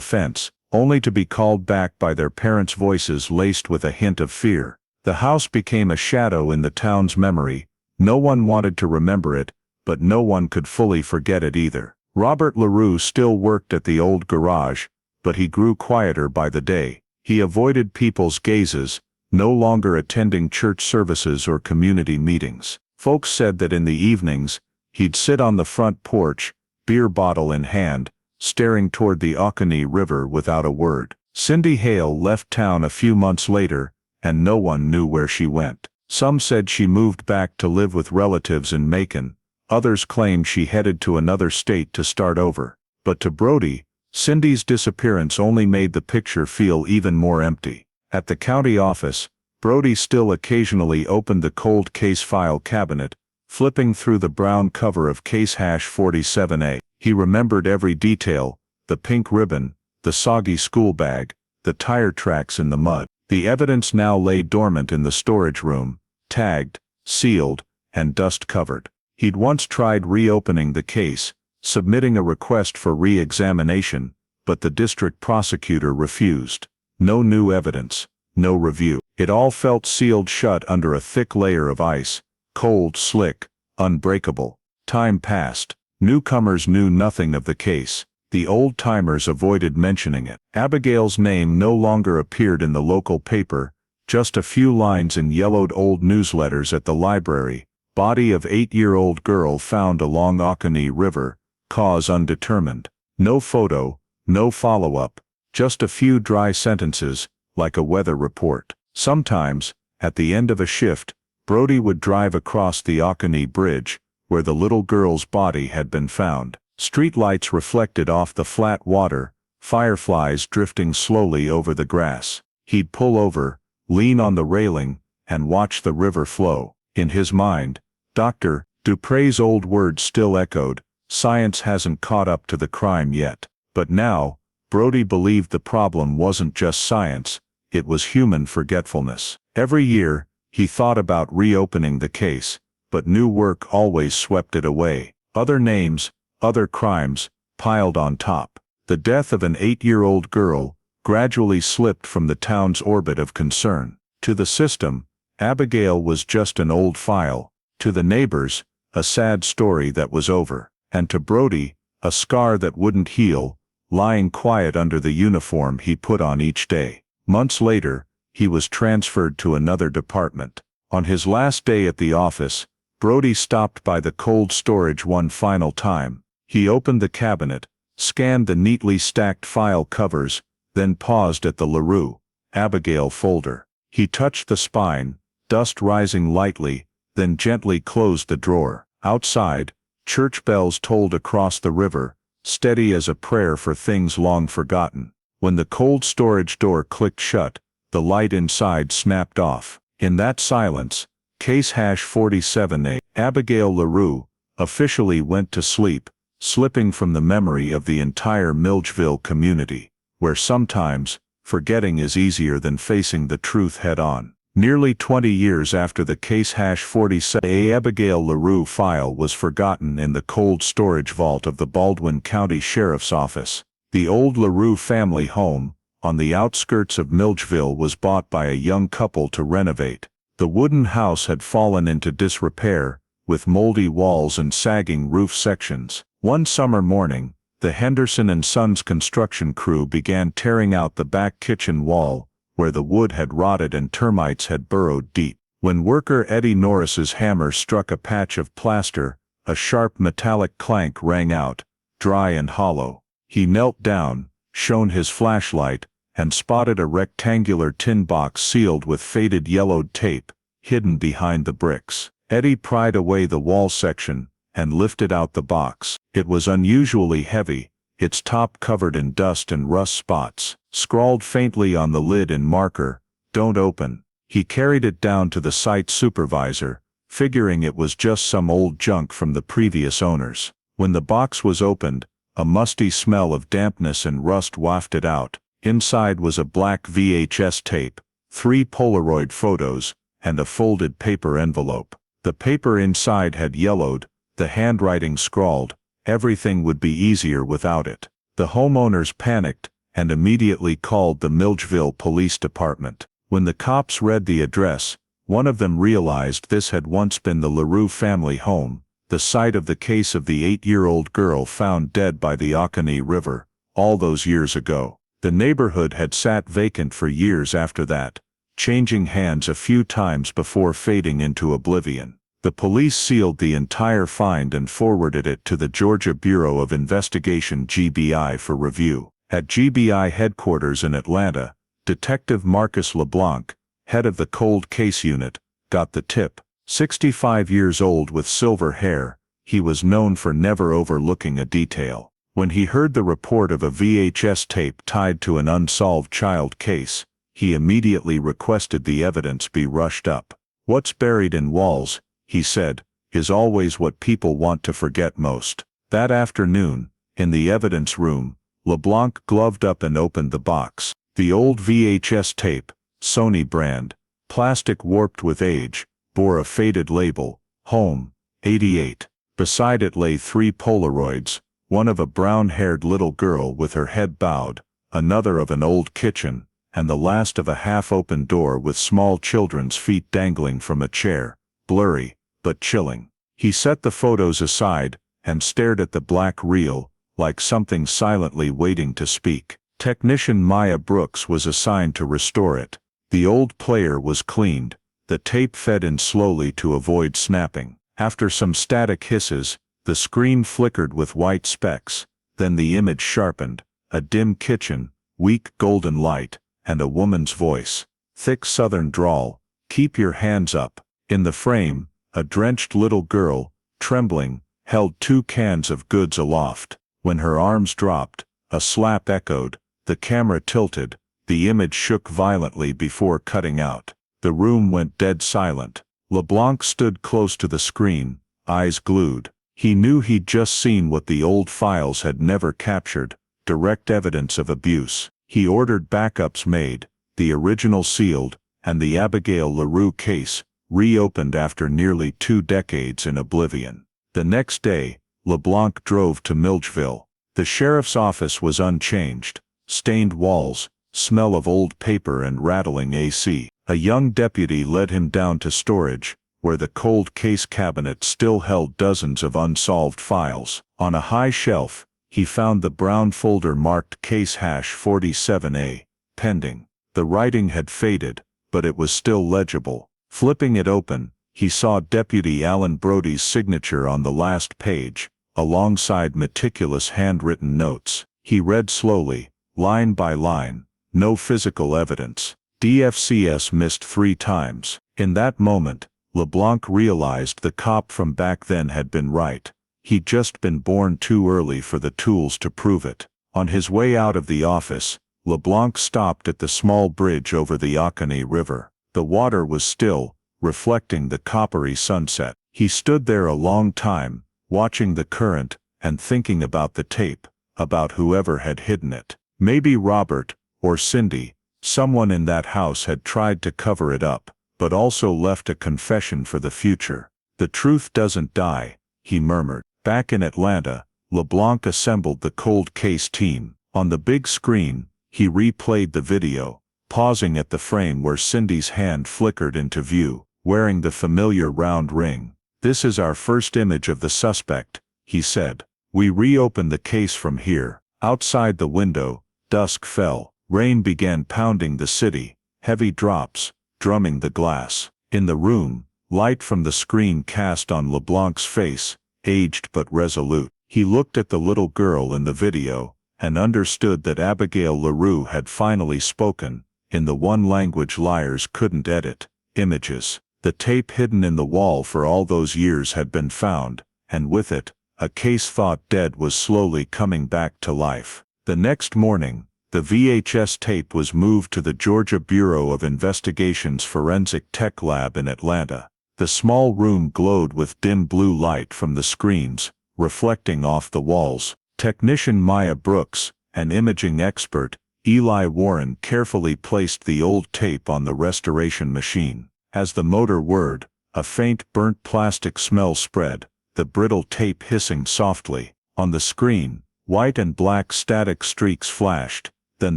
fence, only to be called back by their parents' voices laced with a hint of fear. The house became a shadow in the town's memory. No one wanted to remember it, but no one could fully forget it either. Robert LaRue still worked at the old garage, but he grew quieter by the day. He avoided people's gazes, no longer attending church services or community meetings. Folks said that in the evenings, he'd sit on the front porch, beer bottle in hand, staring toward the Oconee River without a word. Cindy Hale left town a few months later, and no one knew where she went. Some said she moved back to live with relatives in Macon. Others claimed she headed to another state to start over. But to Brody, Cindy's disappearance only made the picture feel even more empty. At the county office, Brody still occasionally opened the cold case file cabinet, flipping through the brown cover of case #47A. He remembered every detail: the pink ribbon, the soggy school bag, the tire tracks in the mud. The evidence now lay dormant in the storage room, tagged, sealed, and dust-covered. He'd once tried reopening the case, submitting a request for re-examination, but the district prosecutor refused. No new evidence, no review. It all felt sealed shut under a thick layer of ice, cold, slick, unbreakable. Time passed. Newcomers knew nothing of the case. The old-timers avoided mentioning it. Abigail's name no longer appeared in the local paper, just a few lines in yellowed old newsletters at the library. Body of 8-year-old girl found along Oconee River, cause undetermined. No photo, no follow-up, just a few dry sentences, like a weather report. Sometimes, at the end of a shift, Brody would drive across the Oconee Bridge, where the little girl's body had been found. Streetlights reflected off the flat water, fireflies drifting slowly over the grass. He'd pull over, lean on the railing, and watch the river flow. In his mind, Dr. Dupre's old words still echoed: science hasn't caught up to the crime yet. But now, Brody believed the problem wasn't just science, it was human forgetfulness. Every year, he thought about reopening the case, but new work always swept it away. Other names, other crimes, piled on top. The death of an 8-year-old girl, gradually slipped from the town's orbit of concern. To the system, Abigail was just an old file. To the neighbors, a sad story that was over. And to Brody, a scar that wouldn't heal, lying quiet under the uniform he put on each day. Months later, he was transferred to another department. On his last day at the office, Brody stopped by the cold storage one final time. He opened the cabinet, scanned the neatly stacked file covers, then paused at the LaRue, Abigail folder. He touched the spine, dust rising lightly, then gently closed the drawer. Outside, church bells tolled across the river, steady as a prayer for things long forgotten. When the cold storage door clicked shut, the light inside snapped off. In that silence, case #47A, Abigail LaRue, officially went to sleep, slipping from the memory of the entire Milledgeville community, where sometimes, forgetting is easier than facing the truth head-on. Nearly 20 years after the case #47A Abigail LaRue file was forgotten in the cold storage vault of the Baldwin County Sheriff's Office, the old LaRue family home, on the outskirts of Milledgeville, was bought by a young couple to renovate. The wooden house had fallen into disrepair, with moldy walls and sagging roof sections. One summer morning, the Henderson and Sons construction crew began tearing out the back kitchen wall, where the wood had rotted and termites had burrowed deep. When worker Eddie Norris's hammer struck a patch of plaster, a sharp metallic clank rang out, dry and hollow. He knelt down, shone his flashlight, and spotted a rectangular tin box sealed with faded yellowed tape, hidden behind the bricks. Eddie pried away the wall section and lifted out the box. It was unusually heavy, its top covered in dust and rust spots. Scrawled faintly on the lid in marker, "Don't open." He carried it down to the site supervisor, figuring it was just some old junk from the previous owners. When the box was opened, a musty smell of dampness and rust wafted out. Inside was a black VHS tape, 3 Polaroid photos, and a folded paper envelope. The paper inside had yellowed, the handwriting scrawled, "Everything would be easier without it." The homeowners panicked and immediately called the Milledgeville Police Department. When the cops read the address, one of them realized this had once been the LaRue family home, the site of the case of the 8-year-old girl found dead by the Oconee River, all those years ago. The neighborhood had sat vacant for years after that, changing hands a few times before fading into oblivion. The police sealed the entire find and forwarded it to the Georgia Bureau of Investigation (GBI) for review. At GBI headquarters in Atlanta, Detective Marcus LeBlanc, head of the cold case unit, got the tip. 65 years old with silver hair, he was known for never overlooking a detail. When he heard the report of a VHS tape tied to an unsolved child case, he immediately requested the evidence be rushed up. "What's buried in walls," he said, "is always what people want to forget most." That afternoon, in the evidence room, LeBlanc gloved up and opened the box. The old VHS tape, Sony brand, plastic warped with age, bore a faded label, "Home, 88. Beside it lay 3 Polaroids, one of a brown-haired little girl with her head bowed, another of an old kitchen, and the last of a half-open door with small children's feet dangling from a chair, blurry, but chilling. He set the photos aside and stared at the black reel, like something silently waiting to speak. Technician Maya Brooks was assigned to restore it. The old player was cleaned, the tape fed in slowly to avoid snapping. After some static hisses, the screen flickered with white specks, then the image sharpened, a dim kitchen, weak golden light, and a woman's voice. Thick southern drawl, "Keep your hands up." In the frame, a drenched little girl, trembling, held 2 cans of goods aloft. When her arms dropped, a slap echoed, the camera tilted, the image shook violently before cutting out. The room went dead silent. LeBlanc stood close to the screen, eyes glued. He knew he'd just seen what the old files had never captured, direct evidence of abuse. He ordered backups made, the original sealed, and the Abigail LaRue case reopened after nearly 2 decades in oblivion. The next day, LeBlanc drove to Milledgeville. The sheriff's office was unchanged, stained walls, smell of old paper and rattling AC. A young deputy led him down to storage, where the cold case cabinet still held dozens of unsolved files. On a high shelf, he found the brown folder marked case #47A, pending. The writing had faded, but it was still legible. Flipping it open, he saw Deputy Alan Brody's signature on the last page, alongside meticulous handwritten notes. He read slowly, line by line, no physical evidence. DFCS missed 3 times. In that moment, LeBlanc realized the cop from back then had been right. He'd just been born too early for the tools to prove it. On his way out of the office, LeBlanc stopped at the small bridge over the Oconee River. The water was still, reflecting the coppery sunset. He stood there a long time, watching the current, and thinking about the tape, about whoever had hidden it. Maybe Robert, or Cindy, someone in that house had tried to cover it up, but also left a confession for the future. The truth doesn't die, he murmured. Back in Atlanta, LeBlanc assembled the cold case team. On the big screen, he replayed the video, pausing at the frame where Cindy's hand flickered into view, wearing the familiar round ring. "This is our first image of the suspect," he said. "We reopen the case from here." Outside the window, dusk fell. Rain began pounding the city, heavy drops, drumming the glass. In the room, light from the screen cast on LeBlanc's face, aged but resolute. He looked at the little girl in the video, and understood that Abigail LaRue had finally spoken, in the one language liars couldn't edit: images. The tape hidden in the wall for all those years had been found, and with it, a case thought dead was slowly coming back to life. The next morning, the VHS tape was moved to the Georgia Bureau of Investigation's Forensic Tech Lab in Atlanta. The small room glowed with dim blue light from the screens, reflecting off the walls. Technician Maya Brooks, an imaging expert, Eli Warren carefully placed the old tape on the restoration machine. As the motor whirred, a faint burnt plastic smell spread, the brittle tape hissing softly. On the screen, white and black static streaks flashed, then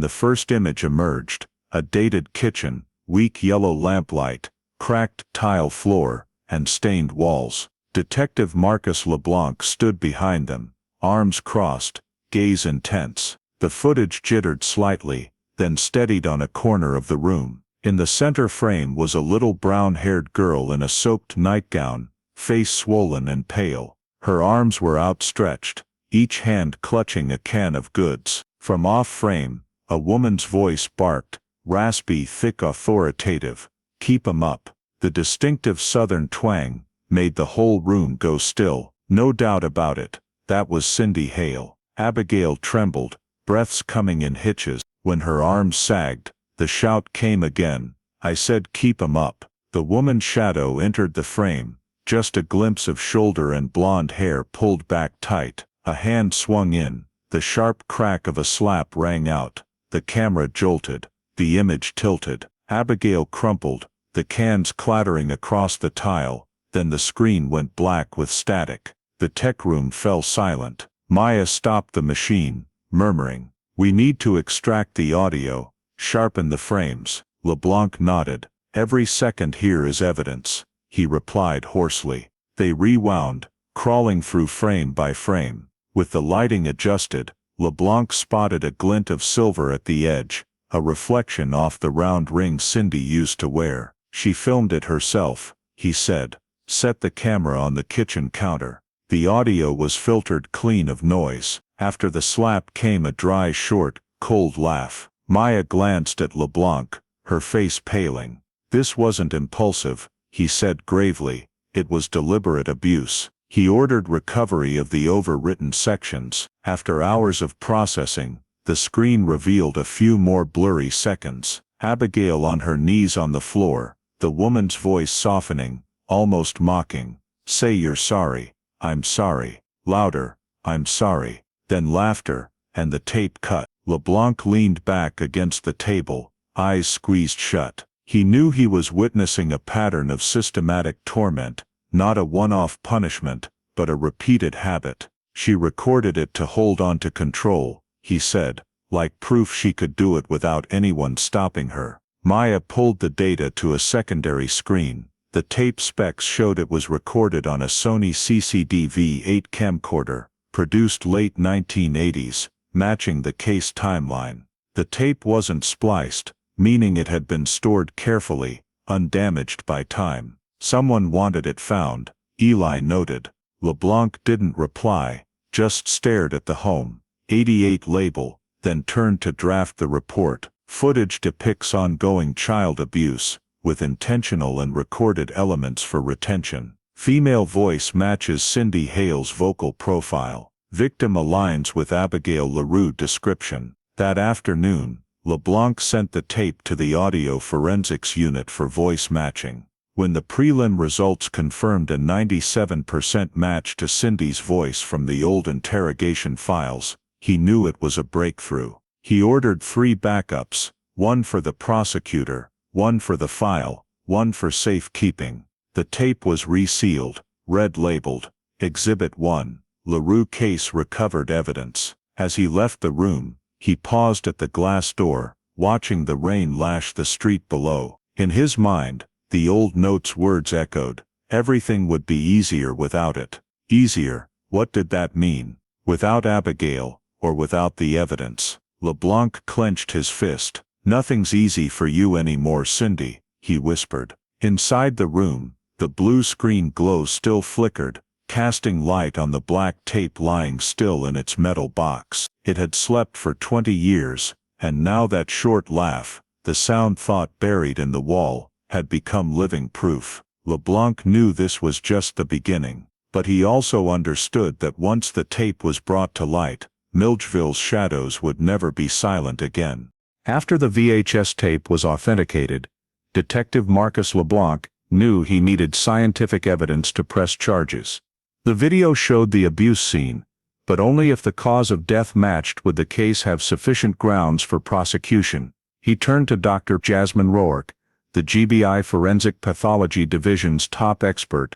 the first image emerged: a dated kitchen, weak yellow lamplight, cracked tile floor, and stained walls. Detective Marcus LeBlanc stood behind them, arms crossed, gaze intense. The footage jittered slightly, then steadied on a corner of the room. In the center frame was a little brown-haired girl in a soaked nightgown, face swollen and pale. Her arms were outstretched, each hand clutching a can of goods. From off-frame, a woman's voice barked, raspy, thick, authoritative, "Keep 'em up." The distinctive southern twang made the whole room go still. No doubt about it, that was Cindy Hale. Abigail trembled, breaths coming in hitches. When her arms sagged, the shout came again, "I said keep 'em up." The woman's shadow entered the frame, just a glimpse of shoulder and blonde hair pulled back tight. A hand swung in, the sharp crack of a slap rang out. The camera jolted, the image tilted. Abigail crumpled, the cans clattering across the tile, then the screen went black with static. The tech room fell silent. Maya stopped the machine, murmuring, "We need to extract the audio, sharpen the frames." LeBlanc nodded. "Every second here is evidence," he replied hoarsely. They rewound, crawling through frame by frame. With the lighting adjusted, LeBlanc spotted a glint of silver at the edge, a reflection off the round ring Cindy used to wear. "She filmed it herself," he said. "Set the camera on the kitchen counter." The audio was filtered clean of noise. After the slap came a dry, short, cold laugh. Maya glanced at LeBlanc, her face paling. "This wasn't impulsive," he said gravely. "It was deliberate abuse." He ordered recovery of the overwritten sections. After hours of processing, the screen revealed a few more blurry seconds. Abigail on her knees on the floor, the woman's voice softening, almost mocking. "Say you're sorry." "I'm sorry." Louder, "I'm sorry." Then laughter, and the tape cut. LeBlanc leaned back against the table, eyes squeezed shut. He knew he was witnessing a pattern of systematic torment, not a one-off punishment, but a repeated habit. "She recorded it to hold on to control," he said, like proof she could do it without anyone stopping her. Maya pulled the data to a secondary screen. The tape specs showed it was recorded on a Sony CCD-V8 camcorder, produced late 1980s, matching the case timeline. The tape wasn't spliced, meaning it had been stored carefully, undamaged by time. Someone wanted it found, Eli noted. LeBlanc didn't reply, just stared at the home 88 label, then turned to draft the report. Footage depicts ongoing child abuse, with intentional and recorded elements for retention. Female voice matches Cindy Hale's vocal profile. Victim aligns with Abigail LaRue description. That afternoon, LeBlanc sent the tape to the audio forensics unit for voice matching. When the prelim results confirmed a 97% match to Cindy's voice from the old interrogation files, he knew it was a breakthrough. He ordered 3 backups, one for the prosecutor, one for the file, one for safekeeping. The tape was resealed, red-labeled, Exhibit 1, LaRue case recovered evidence. As he left the room, he paused at the glass door, watching the rain lash the street below. In his mind, the old note's words echoed, everything would be easier without it. Easier, what did that mean? Without Abigail, or without the evidence? LeBlanc clenched his fist. Nothing's easy for you anymore, Cindy, he whispered. Inside the room, the blue screen glow still flickered, casting light on the black tape lying still in its metal box. It had slept for 20 years, and now that short laugh, the sound thought buried in the wall, had become living proof. LeBlanc knew this was just the beginning, but he also understood that once the tape was brought to light, Milledgeville's shadows would never be silent again. After the VHS tape was authenticated, Detective Marcus LeBlanc knew he needed scientific evidence to press charges. The video showed the abuse scene, but only if the cause of death matched would the case have sufficient grounds for prosecution. He turned to Dr. Jasmine Roark, the GBI Forensic Pathology Division's top expert,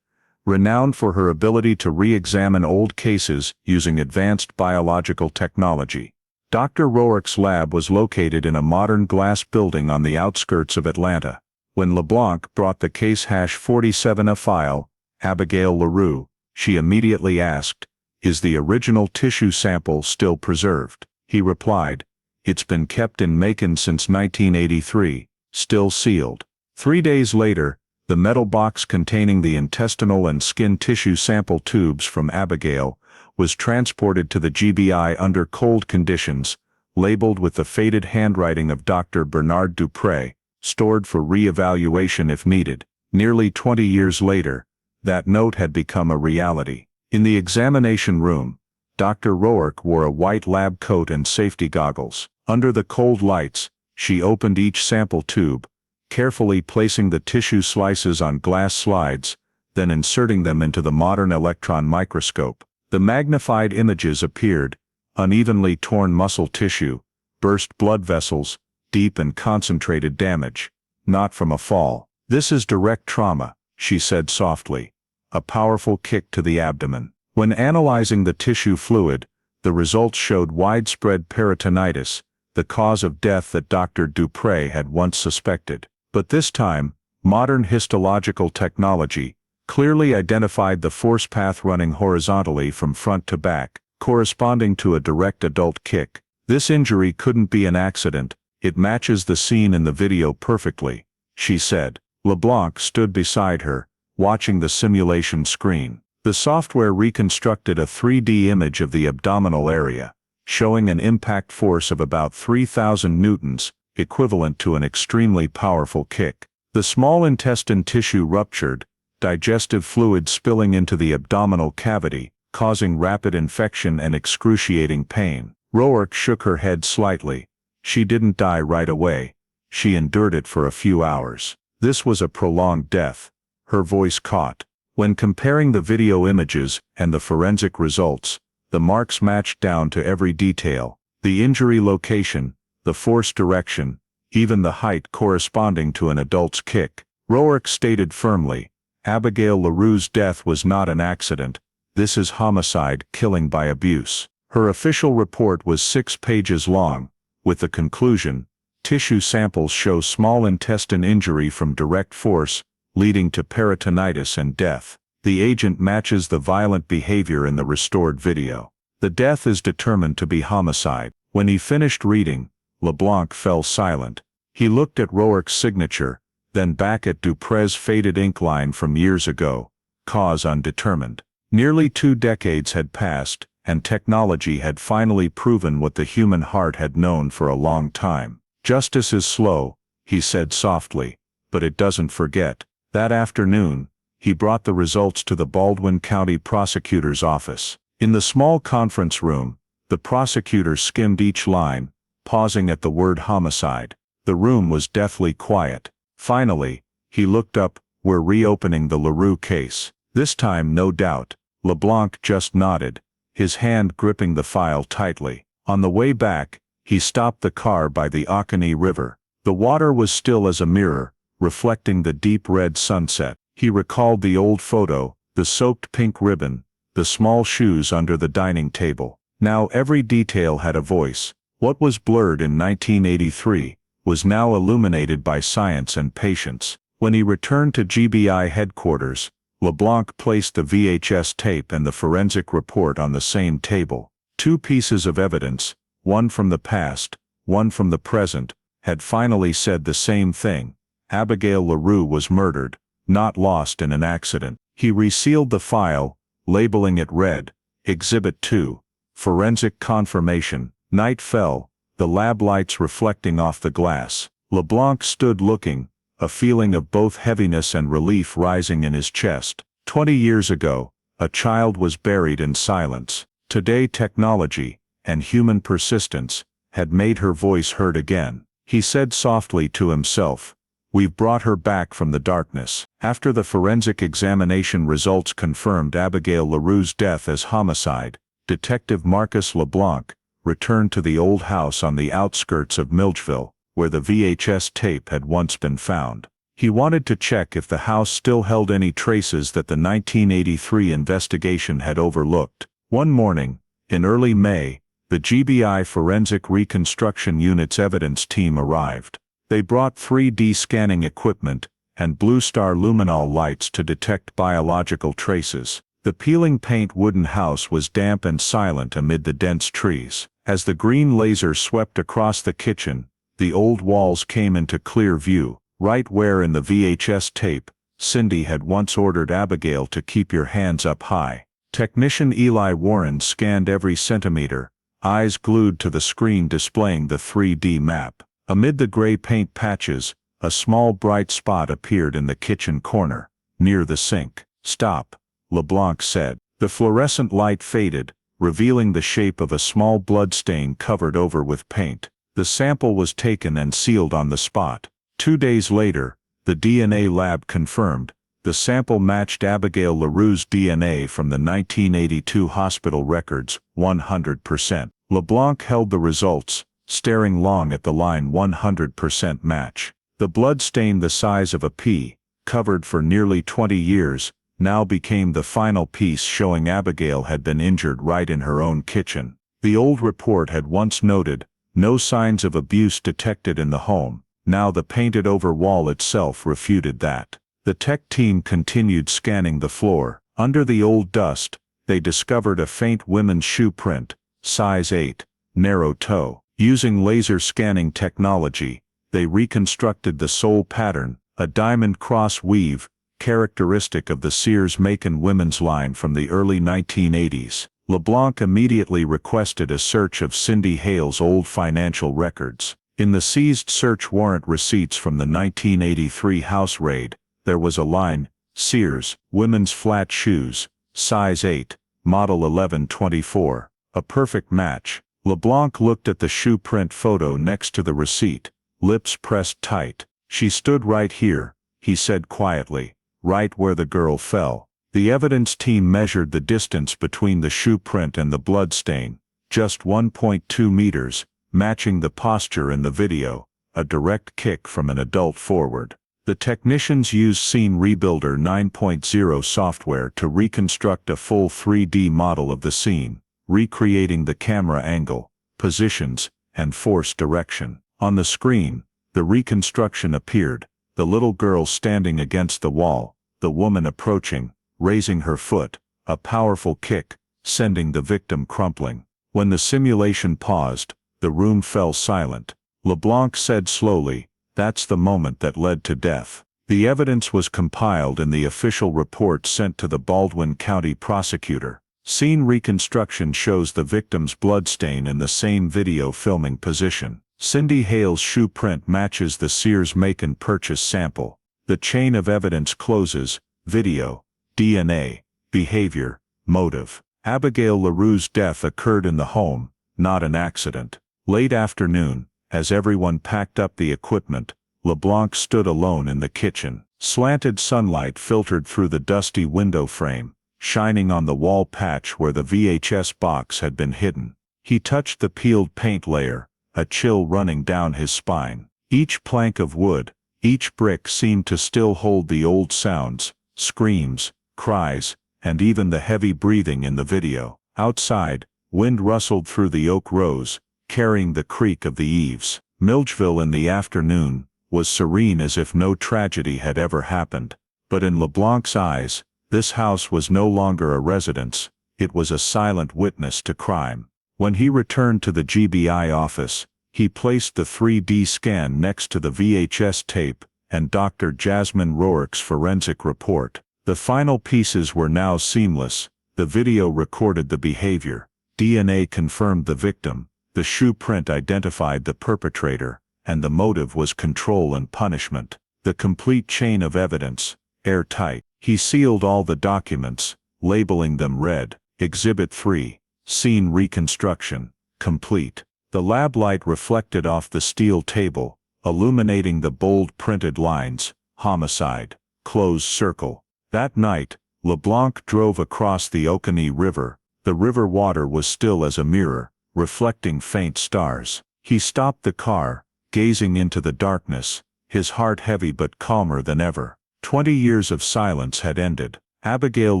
renowned for her ability to re-examine old cases using advanced biological technology. Dr. Roark's lab was located in a modern glass building on the outskirts of Atlanta. When LeBlanc brought the case #47A file, Abigail LaRue, she immediately asked, "Is the original tissue sample still preserved?" He replied, "It's been kept in Macon since 1983, still sealed." 3 days later, the metal box containing the intestinal and skin tissue sample tubes from Abigail was transported to the GBI under cold conditions, labeled with the faded handwriting of Dr. Bernard Dupré, stored for re-evaluation if needed. Nearly 20 years later, that note had become a reality. In the examination room, Dr. Roark wore a white lab coat and safety goggles. Under the cold lights, she opened each sample tube, carefully placing the tissue slices on glass slides, then inserting them into the modern electron microscope. The magnified images appeared: unevenly torn muscle tissue, burst blood vessels, deep and concentrated damage. Not from a fall. "This is direct trauma," she said softly. A powerful kick to the abdomen. When analyzing the tissue fluid, the results showed widespread peritonitis, the cause of death that Dr. Dupré had once suspected. But this time, modern histological technology clearly identified the force path running horizontally from front to back, corresponding to a direct adult kick. "This injury couldn't be an accident, it matches the scene in the video perfectly," she said. LeBlanc stood beside her, watching the simulation screen. The software reconstructed a 3D image of the abdominal area, showing an impact force of about 3,000 newtons, equivalent to an extremely powerful kick. The small intestine tissue ruptured, digestive fluid spilling into the abdominal cavity, causing rapid infection and excruciating pain. Roark shook her head slightly. She didn't die right away. She endured it for a few hours. This was a prolonged death. Her voice caught. When comparing the video images and the forensic results, the marks matched down to every detail. The injury location, the force direction, even the height corresponding to an adult's kick. Roark stated firmly, "Abigail LaRue's death was not an accident. This is homicide, killing by abuse." Her official report was 6 pages long, with the conclusion, tissue samples show small intestine injury from direct force, leading to peritonitis and death. The agent matches the violent behavior in the restored video. The death is determined to be homicide. When he finished reading, LeBlanc fell silent. He looked at Roark's signature, then back at Dupre's faded ink line from years ago, cause undetermined. Nearly 2 decades had passed, and technology had finally proven what the human heart had known for a long time. Justice is slow, he said softly, but it doesn't forget. That afternoon, he brought the results to the Baldwin County Prosecutor's office. In the small conference room, the prosecutor skimmed each line, pausing at the word homicide. The room was deathly quiet. Finally, he looked up. We're reopening the LaRue case. This time, no doubt. LeBlanc just nodded, his hand gripping the file tightly. On the way back, he stopped the car by the Oconee River. The water was still as a mirror, reflecting the deep red sunset. He recalled the old photo, the soaked pink ribbon, the small shoes under the dining table. Now every detail had a voice. What was blurred in 1983 was now illuminated by science and patience. When he returned to GBI headquarters, LeBlanc placed the VHS tape and the forensic report on the same table. 2 pieces of evidence, one from the past, one from the present, had finally said the same thing. Abigail LaRue was murdered, not lost in an accident. He resealed the file, labeling it red, Exhibit 2, Forensic Confirmation. Night fell, the lab lights reflecting off the glass. LeBlanc stood looking, a feeling of both heaviness and relief rising in his chest. 20 years ago, a child was buried in silence. Today technology, and human persistence, had made her voice heard again. He said softly to himself, "We've brought her back from the darkness." After the forensic examination results confirmed Abigail LaRue's death as homicide, Detective Marcus LeBlanc returned to the old house on the outskirts of Milledgeville, where the VHS tape had once been found. He wanted to check if the house still held any traces that the 1983 investigation had overlooked. One morning, in early May, the GBI Forensic Reconstruction Unit's evidence team arrived. They brought 3D scanning equipment and Blue Star luminol lights to detect biological traces. The peeling paint wooden house was damp and silent amid the dense trees. As the green laser swept across the kitchen, the old walls came into clear view, right where in the VHS tape, Cindy had once ordered Abigail to keep your hands up high. Technician Eli Warren scanned every centimeter, eyes glued to the screen displaying the 3D map. Amid the gray paint patches, a small bright spot appeared in the kitchen corner, near the sink. "Stop," LeBlanc said. The fluorescent light faded, revealing the shape of a small blood stain covered over with paint. The sample was taken and sealed on the spot. 2 days later, the DNA lab confirmed, the sample matched Abigail LaRue's DNA from the 1982 hospital records, 100%. LeBlanc held the results, staring long at the line 100% match. The blood stain the size of a pea, covered for nearly 20 years, now became the final piece showing Abigail had been injured right in her own kitchen. The old report had once noted, no signs of abuse detected in the home. Now the painted-over wall itself refuted that. The tech team continued scanning the floor. Under the old dust, they discovered a faint women's shoe print, size 8, narrow toe. Using laser scanning technology, they reconstructed the sole pattern, a diamond cross weave, characteristic of the Sears-Macon women's line from the early 1980s. LeBlanc immediately requested a search of Cindy Hale's old financial records. In the seized search warrant receipts from the 1983 house raid, there was a line, Sears, women's flat shoes, size 8, model 1124. A perfect match. LeBlanc looked at the shoe print photo next to the receipt, lips pressed tight. "She stood right here," he said quietly, "right where the girl fell." The evidence team measured the distance between the shoe print and the blood stain, just 1.2 meters, matching the posture in the video, a direct kick from an adult forward. The technicians used Scene Rebuilder 9.0 software to reconstruct a full 3D model of the scene, recreating the camera angle, positions, and forced direction. On the screen, the reconstruction appeared, the little girl standing against the wall, the woman approaching, raising her foot, a powerful kick, sending the victim crumpling. When the simulation paused, the room fell silent. LeBlanc said slowly, "That's the moment that led to death." The evidence was compiled in the official report sent to the Baldwin County prosecutor. Scene reconstruction shows the victim's bloodstain in the same video filming position. Cindy Hale's shoe print matches the Sears make and purchase sample. The chain of evidence closes: video, DNA, behavior, motive. Abigail LaRue's death occurred in the home, not an accident. Late afternoon, as everyone packed up the equipment, LeBlanc stood alone in the kitchen. Slanted sunlight filtered through the dusty window frame, shining on the wall patch where the VHS box had been hidden. He touched the peeled paint layer, a chill running down his spine. Each plank of wood, each brick seemed to still hold the old sounds, screams, cries, and even the heavy breathing in the video. Outside, wind rustled through the oak rows, carrying the creak of the eaves. Milledgeville in the afternoon was serene as if no tragedy had ever happened. But in LeBlanc's eyes, this house was no longer a residence, it was a silent witness to crime. When he returned to the GBI office, he placed the 3D scan next to the VHS tape and Dr. Jasmine Rourke's forensic report. The final pieces were now seamless. The video recorded the behavior, DNA confirmed the victim, the shoe print identified the perpetrator, and the motive was control and punishment. The complete chain of evidence, airtight. He sealed all the documents, labeling them red. Exhibit 3, Scene Reconstruction, complete. The lab light reflected off the steel table, illuminating the bold printed lines: homicide, closed circle. That night, LeBlanc drove across the Oconee River. The river water was still as a mirror, reflecting faint stars. He stopped the car, gazing into the darkness, his heart heavy but calmer than ever. 20 years of silence had ended. Abigail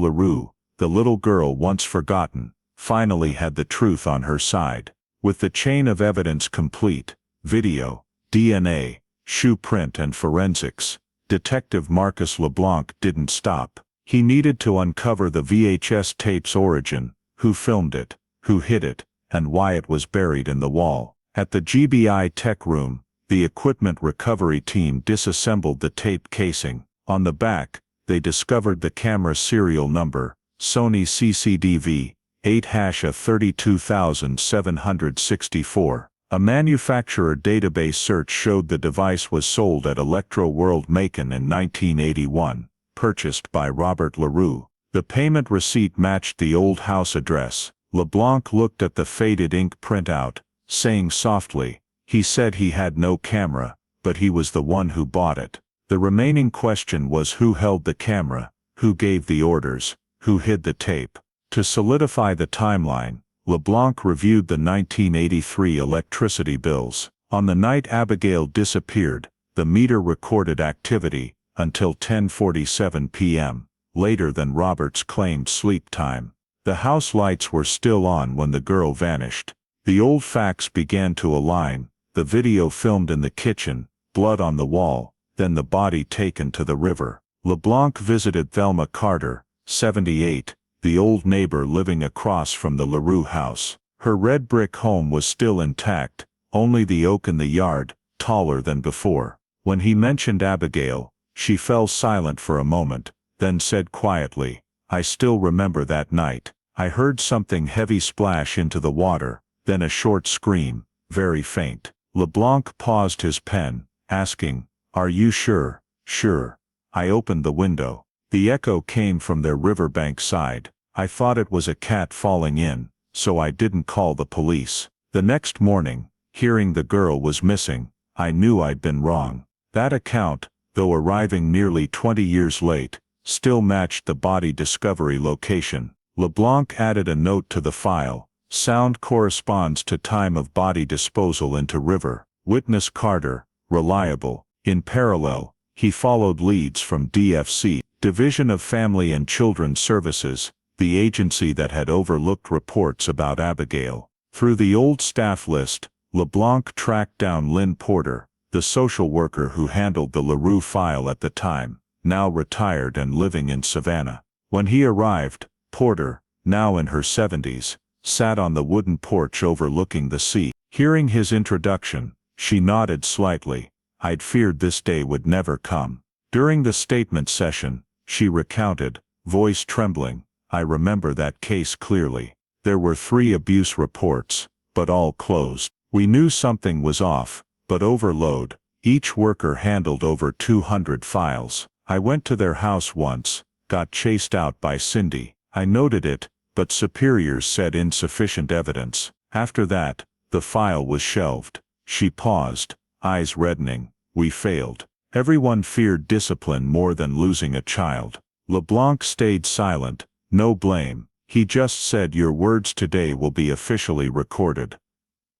LaRue, the little girl once forgotten, finally had the truth on her side. With the chain of evidence complete, video, DNA, shoe print and forensics, Detective Marcus LeBlanc didn't stop. He needed to uncover the VHS tape's origin, who filmed it, who hid it, and why it was buried in the wall. At the GBI tech room, the equipment recovery team disassembled the tape casing. On the back, they discovered the camera serial number, Sony CCDV 8-32764. A manufacturer database search showed the device was sold at Electro World Macon in 1981, purchased by Robert LaRue. The payment receipt matched the old house address. LeBlanc looked at the faded ink printout, saying softly, "He said he had no camera, but he was the one who bought it." The remaining question was who held the camera, who gave the orders, who hid the tape. To solidify the timeline, LeBlanc reviewed the 1983 electricity bills. On the night Abigail disappeared, the meter recorded activity until 10:47 p.m., later than Robert's claimed sleep time. The house lights were still on when the girl vanished. The old facts began to align: the video filmed in the kitchen, blood on the wall, then the body taken to the river. LeBlanc visited Thelma Carter, 78, the old neighbor living across from the LaRue house. Her red brick home was still intact, only the oak in the yard, taller than before. When he mentioned Abigail, she fell silent for a moment, then said quietly, "I still remember that night. I heard something heavy splash into the water, then a short scream, very faint." LeBlanc paused his pen, asking, "Are you sure?" "Sure." I opened the window. The echo came from their riverbank side. I thought it was a cat falling in, so I didn't call the police. The next morning, hearing the girl was missing, I knew I'd been wrong. That account, though arriving nearly 20 years late, still matched the body discovery location. LeBlanc added a note to the file: sound corresponds to time of body disposal into river. Witness Carter, reliable. In parallel, he followed leads from DFC, Division of Family and Children Services, the agency that had overlooked reports about Abigail. Through the old staff list, LeBlanc tracked down Lynn Porter, the social worker who handled the LaRue file at the time, now retired and living in Savannah. When he arrived, Porter, now in her 70s, sat on the wooden porch overlooking the sea. Hearing his introduction, she nodded slightly. I'd feared this day would never come. During the statement session, she recounted, voice trembling, I remember that case clearly. There were 3 abuse reports, but all closed. We knew something was off, but overload. Each worker handled over 200 files. I went to their house once, got chased out by Cindy. I noted it, but superiors said insufficient evidence. After that, the file was shelved. She paused, eyes reddening. We failed. Everyone feared discipline more than losing a child. LeBlanc stayed silent, no blame. He just said your words today will be officially recorded.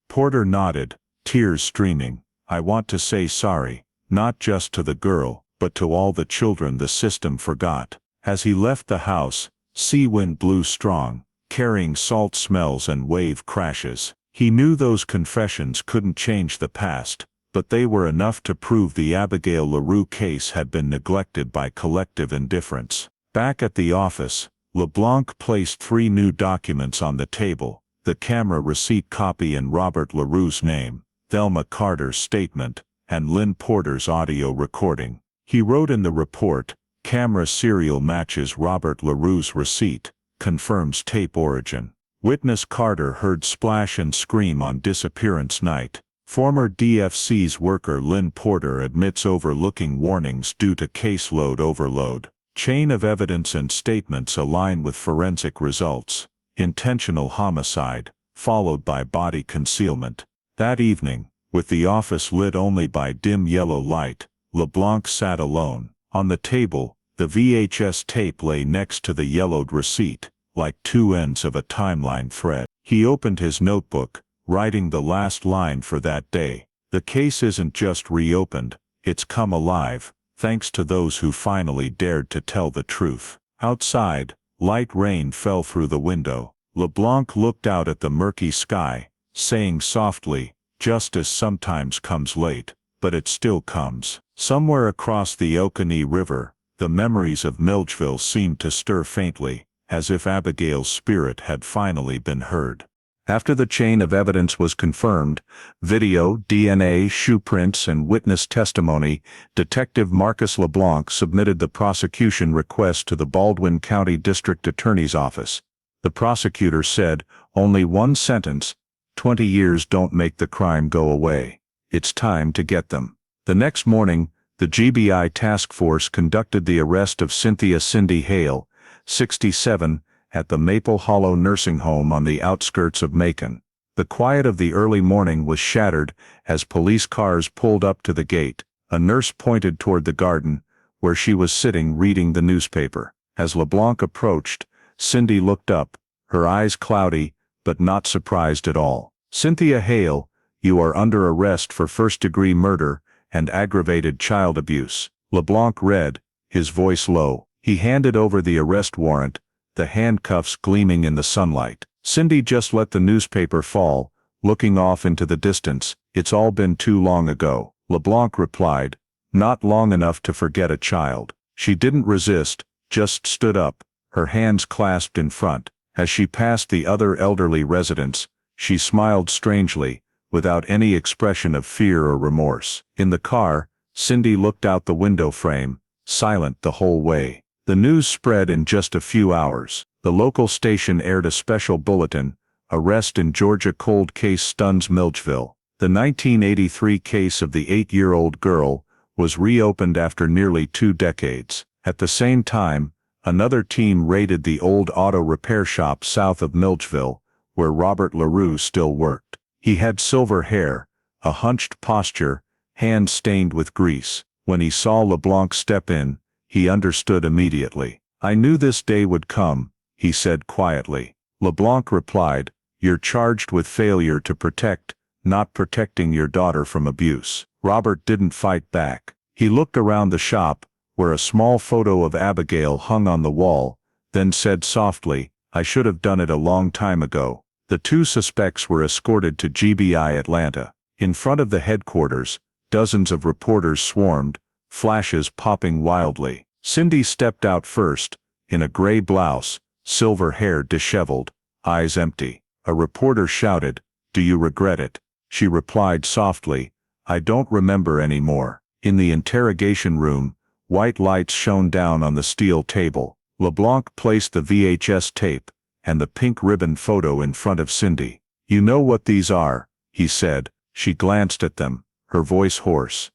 Porter nodded, tears streaming. I want to say sorry, not just to the girl, but to all the children the system forgot. As he left the house, sea wind blew strong, carrying salt smells and wave crashes. He knew those confessions couldn't change the past, but they were enough to prove the Abigail LaRue case had been neglected by collective indifference. Back at the office, LeBlanc placed 3 new documents on the table, the camera receipt copy in Robert LaRue's name, Thelma Carter's statement, and Lynn Porter's audio recording. He wrote in the report, camera serial matches Robert LaRue's receipt, confirms tape origin. Witness Carter heard splash and scream on disappearance night. Former DFC's worker Lynn Porter admits overlooking warnings due to caseload overload. Chain of evidence and statements align with forensic results. Intentional homicide, followed by body concealment. That evening, with the office lit only by dim yellow light, LeBlanc sat alone. On the table, the VHS tape lay next to the yellowed receipt, like 2 ends of a timeline thread. He opened his notebook, writing the last line for that day. The case isn't just reopened, it's come alive, thanks to those who finally dared to tell the truth. Outside, light rain fell through the window. LeBlanc looked out at the murky sky, saying softly, justice sometimes comes late, but it still comes. Somewhere across the Oconee River, the memories of Milledgeville seemed to stir faintly, as if Abigail's spirit had finally been heard. After the chain of evidence was confirmed, video, DNA, shoe prints, and witness testimony, Detective Marcus LeBlanc submitted the prosecution request to the Baldwin County District Attorney's Office. The prosecutor said, only one sentence, 20 years don't make the crime go away. It's time to get them. The next morning, the GBI task force conducted the arrest of Cynthia Cindy Hale, 67, at the Maple Hollow nursing home on the outskirts of Macon. The quiet of the early morning was shattered as police cars pulled up to the gate. A nurse pointed toward the garden, where she was sitting reading the newspaper. As LeBlanc approached, Cindy looked up, her eyes cloudy, but not surprised at all. Cynthia Hale, you are under arrest for first-degree murder and aggravated child abuse. LeBlanc read, his voice low. He handed over the arrest warrant, the handcuffs gleaming in the sunlight. Cindy just let the newspaper fall, looking off into the distance. It's all been too long ago. LeBlanc replied, not long enough to forget a child. She didn't resist, just stood up, her hands clasped in front. As she passed the other elderly residents, she smiled strangely, without any expression of fear or remorse. In the car, Cindy looked out the window frame, silent the whole way. The news spread in just a few hours. The local station aired a special bulletin, Arrest in Georgia Cold Case Stuns Milledgeville. The 1983 case of the 8-year-old girl was reopened after nearly 2 decades. At the same time, another team raided the old auto repair shop south of Milledgeville, where Robert LaRue still worked. He had silver hair, a hunched posture, hands stained with grease. When he saw LeBlanc step in, he understood immediately. I knew this day would come, he said quietly. LeBlanc replied, you're charged with failure to protect, not protecting your daughter from abuse. Robert didn't fight back. He looked around the shop, where a small photo of Abigail hung on the wall, then said softly, I should have done it a long time ago. The two suspects were escorted to GBI Atlanta. In front of the headquarters, dozens of reporters swarmed, flashes popping wildly. Cindy stepped out first, in a gray blouse, silver hair disheveled, eyes empty. A reporter shouted, "Do you regret it?" She replied softly, "I don't remember anymore." In the interrogation room, white lights shone down on the steel table. LeBlanc placed the VHS tape and the pink ribbon photo in front of Cindy. "You know what these are," he said. She glanced at them, her voice hoarse.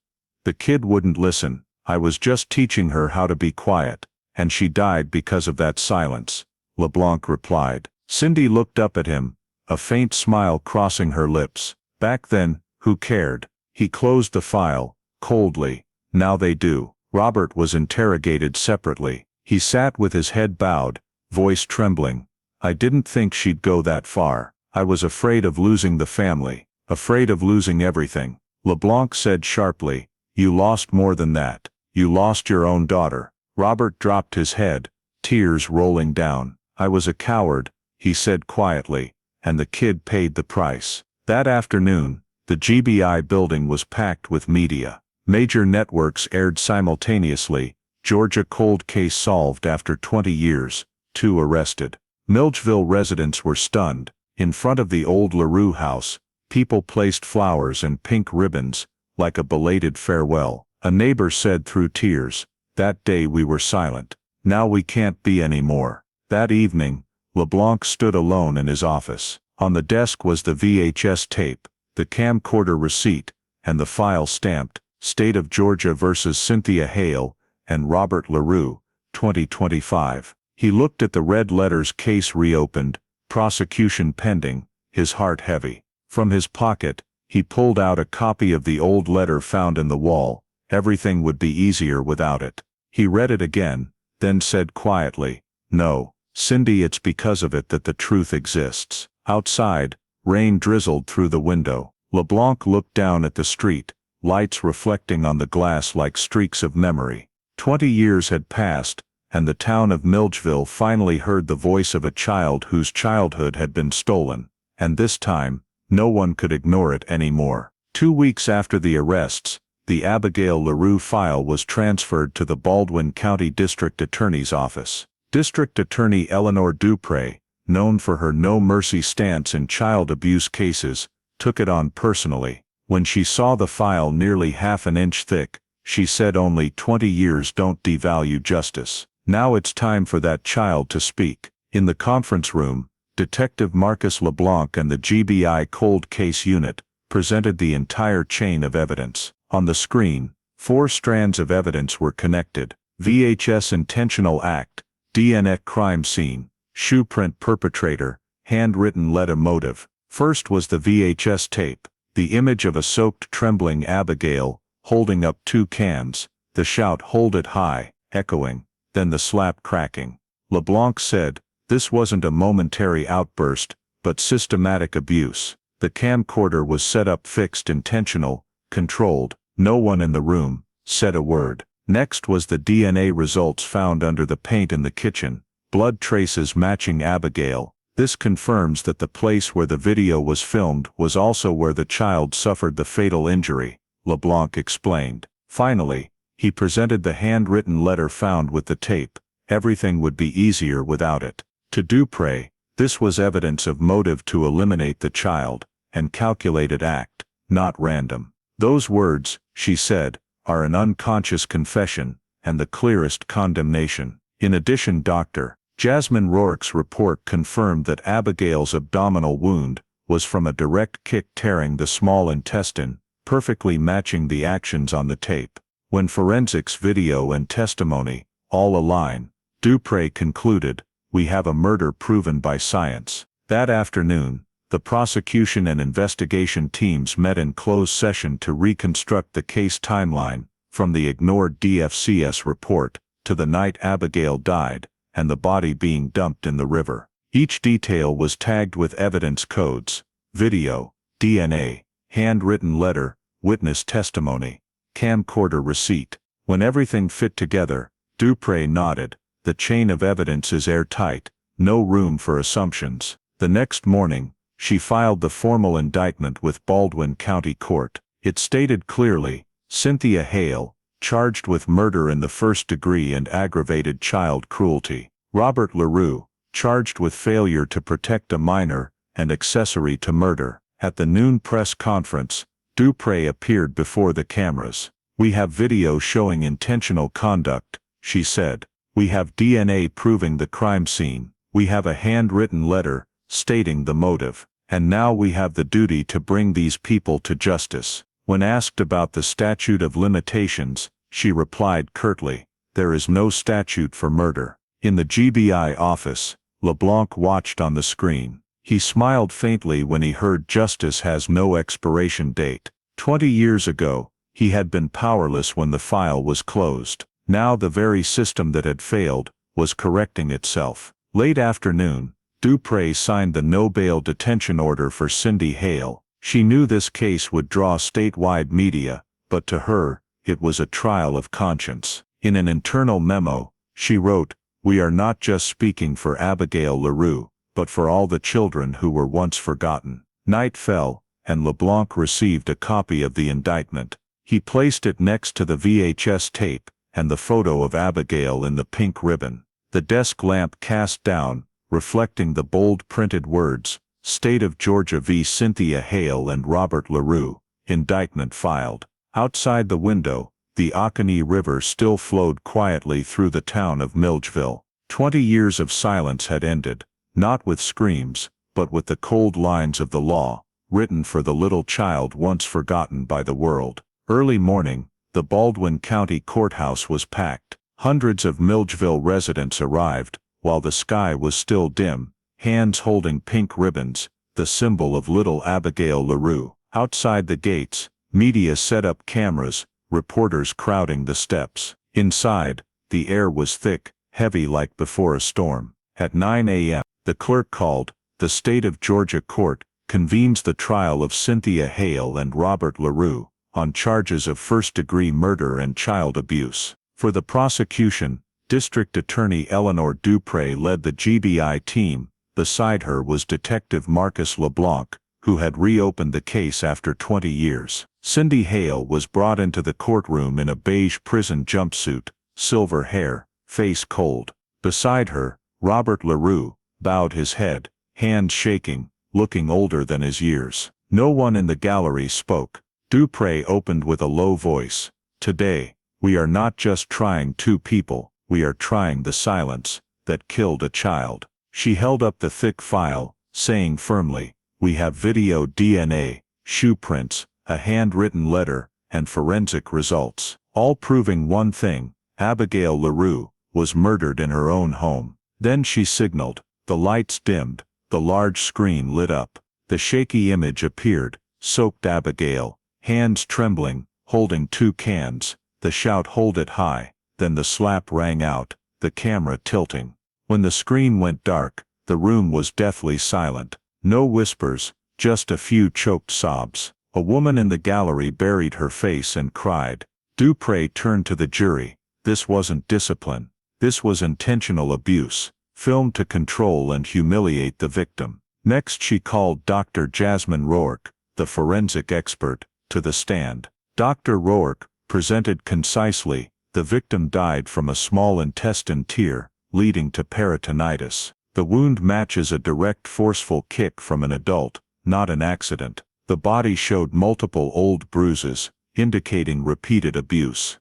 "The kid wouldn't listen. I was just teaching her how to be quiet, and she died because of that silence," LeBlanc replied. Cindy looked up at him, a faint smile crossing her lips. "Back then, who cared?" He closed the file, coldly. "Now they do." Robert was interrogated separately. He sat with his head bowed, voice trembling. "I didn't think she'd go that far. I was afraid of losing the family, afraid of losing everything." LeBlanc said sharply, "You lost more than that. You lost your own daughter." Robert dropped his head, tears rolling down. "I was a coward," he said quietly, "and the kid paid the price." That afternoon, the GBI building was packed with media. Major networks aired simultaneously, "Georgia cold case solved after 20 years, 2 arrested." Milledgeville residents were stunned. In front of the old LaRue house, people placed flowers and pink ribbons, like a belated farewell. A neighbor said through tears, "That day we were silent. Now we can't be anymore." That evening, LeBlanc stood alone in his office. On the desk was the VHS tape, the camcorder receipt, and the file stamped, "State of Georgia versus Cynthia Hale and Robert LaRue, 2025. He looked at the red letters, "Case reopened, prosecution pending," his heart heavy. From his pocket, he pulled out a copy of the old letter found in the wall. Everything would be easier without it. He read it again, then said quietly, "No, Cindy, it's because of it that the truth exists." Outside, rain drizzled through the window. LeBlanc looked down at the street, lights reflecting on the glass like streaks of memory. 20 years had passed, and the town of Milledgeville finally heard the voice of a child whose childhood had been stolen, and this time, no one could ignore it anymore. 2 weeks after the arrests, the Abigail LaRue file was transferred to the Baldwin County District Attorney's Office. District Attorney Eleanor Dupree, known for her no-mercy stance in child abuse cases, took it on personally. When she saw the file nearly half an inch thick, she said, "Only 20 years don't devalue justice. Now it's time for that child to speak." In the conference room, Detective Marcus LeBlanc and the GBI Cold Case Unit presented the entire chain of evidence. On the screen, 4 strands of evidence were connected: VHS intentional act, DNA crime scene, shoe print perpetrator, handwritten letter motive. First was the VHS tape, the image of a soaked, trembling Abigail, holding up 2 cans, the shout, "Hold it high," echoing, then the slap cracking. LeBlanc said, "This wasn't a momentary outburst, but systematic abuse. The camcorder was set up, fixed, intentional, controlled. No one in the room said a word." Next was the DNA results found under the paint in the kitchen, blood traces matching Abigail. This confirms that the place where the video was filmed was also where the child suffered the fatal injury, LeBlanc explained. Finally, he presented the handwritten letter found with the tape. Everything would be easier without it. To Dupree, this was evidence of motive to eliminate the child, and calculated act, not random. "Those words," she said, "are an unconscious confession, and the clearest condemnation." In addition, Dr. Jasmine Rourke's report confirmed that Abigail's abdominal wound was from a direct kick tearing the small intestine, perfectly matching the actions on the tape. When forensics video and testimony all align, Dupree concluded, "We have a murder proven by science." That afternoon, the prosecution and investigation teams met in closed session to reconstruct the case timeline, from the ignored DFCS report to the night Abigail died, and the body being dumped in the river. Each detail was tagged with evidence codes: video, DNA, handwritten letter, witness testimony, camcorder receipt. When everything fit together, Dupree nodded, "The chain of evidence is airtight, no room for assumptions." The next morning, she filed the formal indictment with Baldwin County Court. It stated clearly, Cynthia Hale, charged with murder in the first degree and aggravated child cruelty. Robert LaRue, charged with failure to protect a minor and accessory to murder. At the noon press conference, Dupree appeared before the cameras. "We have video showing intentional conduct," she said. "We have DNA proving the crime scene. We have a handwritten letter stating the motive. And now we have the duty to bring these people to justice." When asked about the statute of limitations, she replied curtly, "There is no statute for murder." In the GBI office, LeBlanc watched on the screen. He smiled faintly when he heard justice has no expiration date. 20 years ago, he had been powerless when the file was closed. Now the very system that had failed was correcting itself. Late afternoon, Dupree signed the no-bail detention order for Cindy Hale. She knew this case would draw statewide media, but to her, it was a trial of conscience. In an internal memo, she wrote, "We are not just speaking for Abigail LaRue, but for all the children who were once forgotten." Night fell, and LeBlanc received a copy of the indictment. He placed it next to the VHS tape and the photo of Abigail in the pink ribbon. The desk lamp cast down, reflecting the bold printed words, "State of Georgia v. Cynthia Hale and Robert LaRue, indictment filed." Outside the window, the Oconee River still flowed quietly through the town of Milledgeville. 20 years of silence had ended, not with screams, but with the cold lines of the law, written for the little child once forgotten by the world. Early morning, the Baldwin County Courthouse was packed. Hundreds of Milledgeville residents arrived, while the sky was still dim, hands holding pink ribbons, the symbol of little Abigail LaRue. Outside the gates, media set up cameras, reporters crowding the steps. Inside, the air was thick, heavy like before a storm. At 9 a.m., the clerk called, "The State of Georgia Court convenes the trial of Cynthia Hale and Robert LaRue on charges of first-degree murder and child abuse." For the prosecution, District Attorney Eleanor Dupree led the GBI team. Beside her was Detective Marcus LeBlanc, who had reopened the case after 20 years. Cindy Hale was brought into the courtroom in a beige prison jumpsuit, silver hair, face cold. Beside her, Robert LaRue bowed his head, hands shaking, looking older than his years. No one in the gallery spoke. Dupree opened with a low voice, "Today, we are not just trying two people, we are trying the silence that killed a child." She held up the thick file, saying firmly, "We have video DNA, shoe prints, a handwritten letter, and forensic results, all proving one thing: Abigail LaRue was murdered in her own home." Then she signaled. The lights dimmed, the large screen lit up. The shaky image appeared, soaked Abigail, hands trembling, holding two cans, the shout, "Hold it high," then the slap rang out, the camera tilting. When the screen went dark, the room was deathly silent. No whispers, just a few choked sobs. A woman in the gallery buried her face and cried. Dupree turned to the jury. This wasn't discipline. This was intentional abuse, filmed to control and humiliate the victim. Next she called Dr. Jasmine Rourke, the forensic expert, to the stand. Dr. Rourke presented concisely, the victim died from a small intestine tear, leading to peritonitis. The wound matches a direct forceful kick from an adult, not an accident. The body showed multiple old bruises, indicating repeated abuse.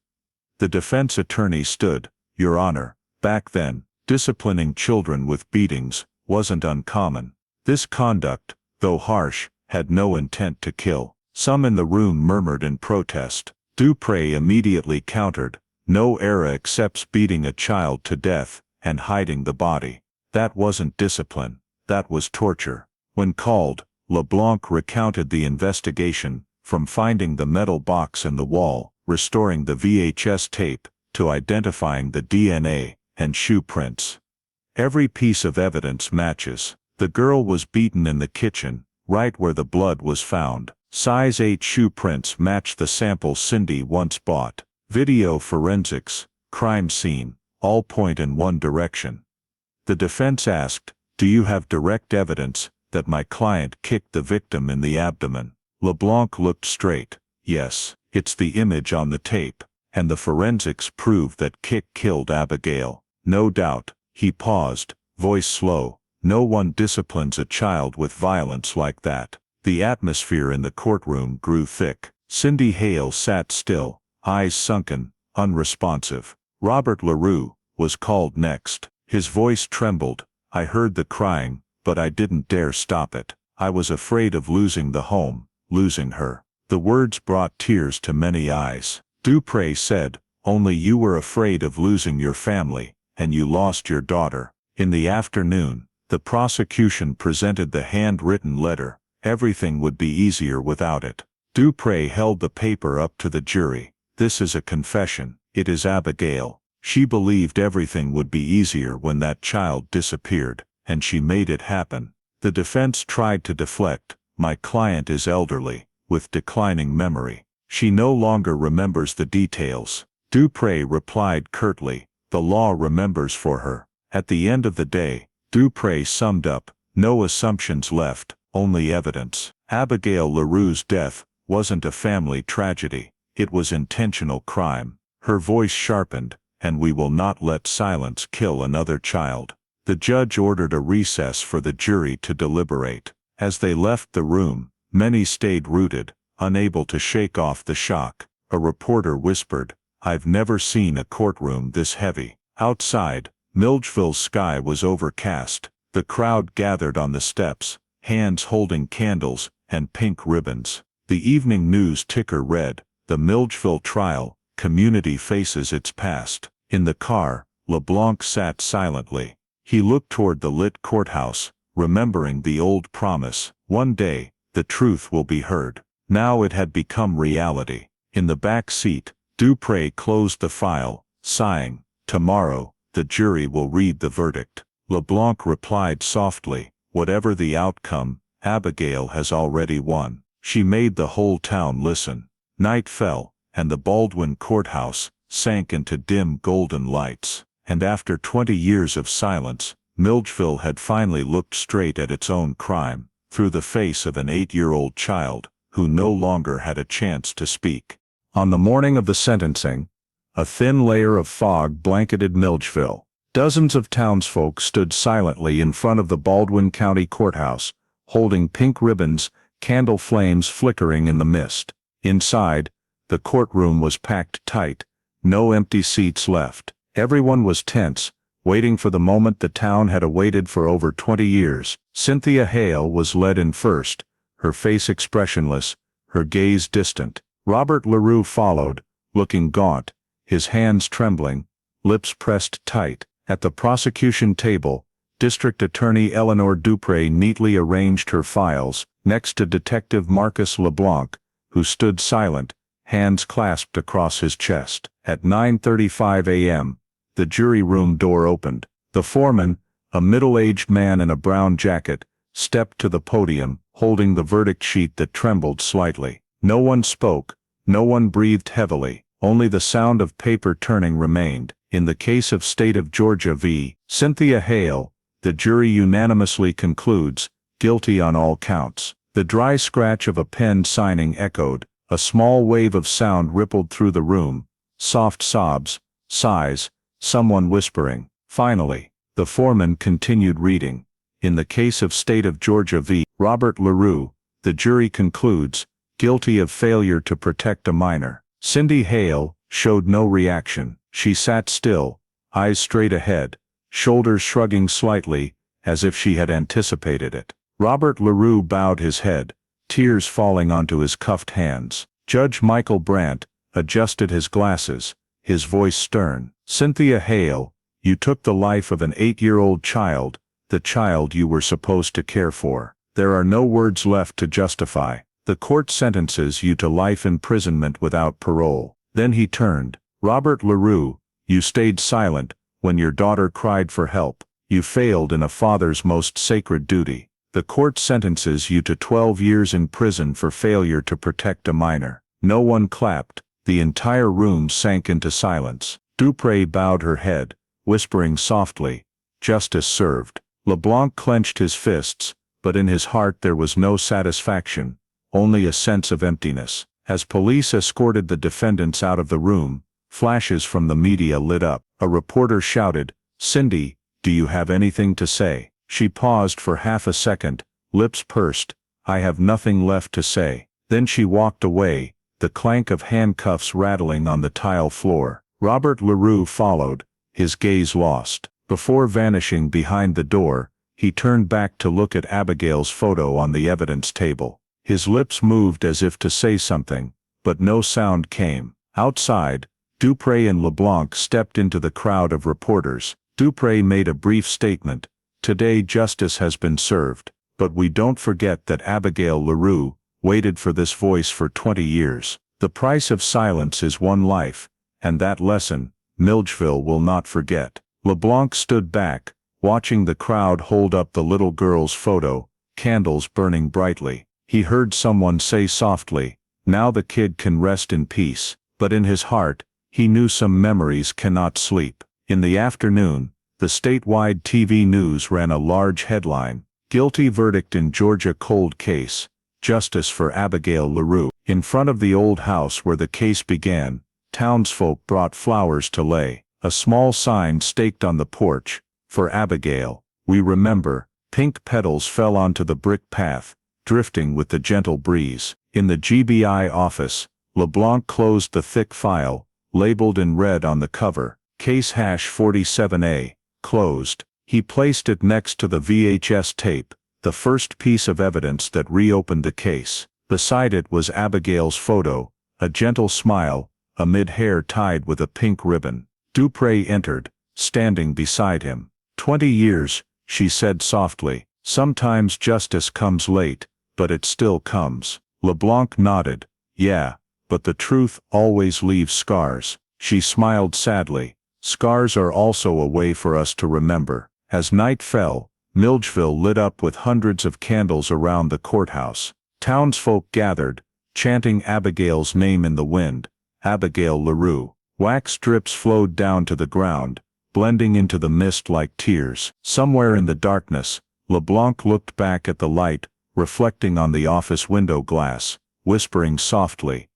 The defense attorney stood. "Your Honor, back then, disciplining children with beatings wasn't uncommon. This conduct, though harsh, had no intent to kill." Some in the room murmured in protest. Dupree immediately countered, "No era accepts beating a child to death and hiding the body. That wasn't discipline, that was torture." When called, LeBlanc recounted the investigation, from finding the metal box in the wall, restoring the VHS tape, to identifying the DNA and shoe prints. Every piece of evidence matches. The girl was beaten in the kitchen, right where the blood was found. Size 8 shoe prints matched the sample Cindy once bought. Video forensics, crime scene, all point in one direction. The defense asked, "Do you have direct evidence that my client kicked the victim in the abdomen. LeBlanc looked straight. Yes, it's the image on the tape. And the forensics proved that kick killed Abigail. No doubt. He paused, voice slow. No one disciplines a child with violence like that. The atmosphere in the courtroom grew thick. Cindy Hale sat still, eyes sunken, unresponsive. Robert LaRue was called next. His voice trembled. I heard the crying, but I didn't dare stop it. I was afraid of losing the home, losing her. The words brought tears to many eyes. Dupree said, only you were afraid of losing your family, and you lost your daughter. In the afternoon, the prosecution presented the handwritten letter. Everything would be easier without it. Dupree held the paper up to the jury. This is a confession. It is Abigail. She believed everything would be easier when that child disappeared, and she made it happen. The defense tried to deflect. My client is elderly, with declining memory. She no longer remembers the details. Dupree replied curtly, the law remembers for her. At the end of the day, Dupree summed up, no assumptions left, only evidence. Abigail LaRue's death wasn't a family tragedy. It was intentional crime. Her voice sharpened, and we will not let silence kill another child. The judge ordered a recess for the jury to deliberate. As they left the room, many stayed rooted, unable to shake off the shock. A reporter whispered, I've never seen a courtroom this heavy. Outside, Milledgeville's sky was overcast. The crowd gathered on the steps, hands holding candles and pink ribbons. The evening news ticker read, the Milledgeville trial, community faces its past. In the car, LeBlanc sat silently. He looked toward the lit courthouse, remembering the old promise, one day, the truth will be heard. Now it had become reality. In the back seat, Dupree closed the file, sighing, tomorrow, the jury will read the verdict. LeBlanc replied softly, whatever the outcome, Abigail has already won. She made the whole town listen. Night fell, and the Baldwin courthouse sank into dim golden lights. And after 20 years of silence, Milledgeville had finally looked straight at its own crime, through the face of an 8-year-old child, who no longer had a chance to speak. On the morning of the sentencing, a thin layer of fog blanketed Milledgeville. Dozens of townsfolk stood silently in front of the Baldwin County Courthouse, holding pink ribbons, candle flames flickering in the mist. Inside, the courtroom was packed tight, no empty seats left. Everyone was tense, waiting for the moment the town had awaited for over 20 years. Cynthia Hale was led in first, her face expressionless, her gaze distant. Robert LaRue followed, looking gaunt, his hands trembling, lips pressed tight. At the prosecution table, District Attorney Eleanor Dupree neatly arranged her files, next to Detective Marcus LeBlanc, who stood silent, hands clasped across his chest. At 9:35 a.m., the jury room door opened. The foreman, a middle-aged man in a brown jacket, stepped to the podium, holding the verdict sheet that trembled slightly. No one spoke, no one breathed heavily, only the sound of paper turning remained. In the case of State of Georgia v. Cynthia Hale, the jury unanimously concludes, guilty on all counts. The dry scratch of a pen signing echoed, a small wave of sound rippled through the room, soft sobs, sighs, someone whispering. Finally, the foreman continued reading. In the case of State of Georgia v. Robert LaRue, the jury concludes, guilty of failure to protect a minor. Cindy Hale showed no reaction. She sat still, eyes straight ahead, shoulders shrugging slightly, as if she had anticipated it. Robert LaRue bowed his head, tears falling onto his cuffed hands. Judge Michael Brandt adjusted his glasses, his voice stern. Cynthia Hale, you took the life of an 8-year-old child, the child you were supposed to care for. There are no words left to justify. The court sentences you to life imprisonment without parole. Then he turned. Robert LaRue, you stayed silent when your daughter cried for help. You failed in a father's most sacred duty. The court sentences you to 12 years in prison for failure to protect a minor. No one clapped. The entire room sank into silence. Dupree bowed her head, whispering softly, justice served. LeBlanc clenched his fists, but in his heart there was no satisfaction, only a sense of emptiness. As police escorted the defendants out of the room, flashes from the media lit up. A reporter shouted, "Cindy, do you have anything to say?" She paused for half a second, lips pursed. "I have nothing left to say." Then she walked away, the clank of handcuffs rattling on the tile floor. Robert LaRue followed, his gaze lost. Before vanishing behind the door, he turned back to look at Abigail's photo on the evidence table. His lips moved as if to say something, but no sound came. Outside, Dupré and LeBlanc stepped into the crowd of reporters. Dupré made a brief statement. "Today justice has been served, but we don't forget that Abigail LaRue waited for this voice for 20 years. The price of silence is one life, and that lesson, Milledgeville will not forget." LeBlanc stood back, watching the crowd hold up the little girl's photo, candles burning brightly. He heard someone say softly, "Now the kid can rest in peace," but in his heart, he knew some memories cannot sleep. In the afternoon, the statewide TV news ran a large headline, "Guilty verdict in Georgia cold case, justice for Abigail LaRue." In front of the old house where the case began, townsfolk brought flowers to lay. A small sign staked on the porch, "For Abigail, we remember." Pink petals fell onto the brick path, drifting with the gentle breeze. In the GBI office, LeBlanc closed the thick file, labeled in red on the cover, "Case hash 47A, closed." He placed it next to the VHS tape, the first piece of evidence that reopened the case. Beside it was Abigail's photo, a gentle smile, amid hair tied with a pink ribbon. Dupré entered, standing beside him. 20 years, she said softly. "Sometimes justice comes late, but it still comes." LeBlanc nodded. "Yeah, but the truth always leaves scars." She smiled sadly. "Scars are also a way for us to remember." As night fell, Milledgeville lit up with hundreds of candles around the courthouse. Townsfolk gathered, chanting Abigail's name in the wind, "Abigail LaRue." Wax drips flowed down to the ground, blending into the mist like tears. Somewhere in the darkness, LeBlanc looked back at the light, reflecting on the office window glass, whispering softly.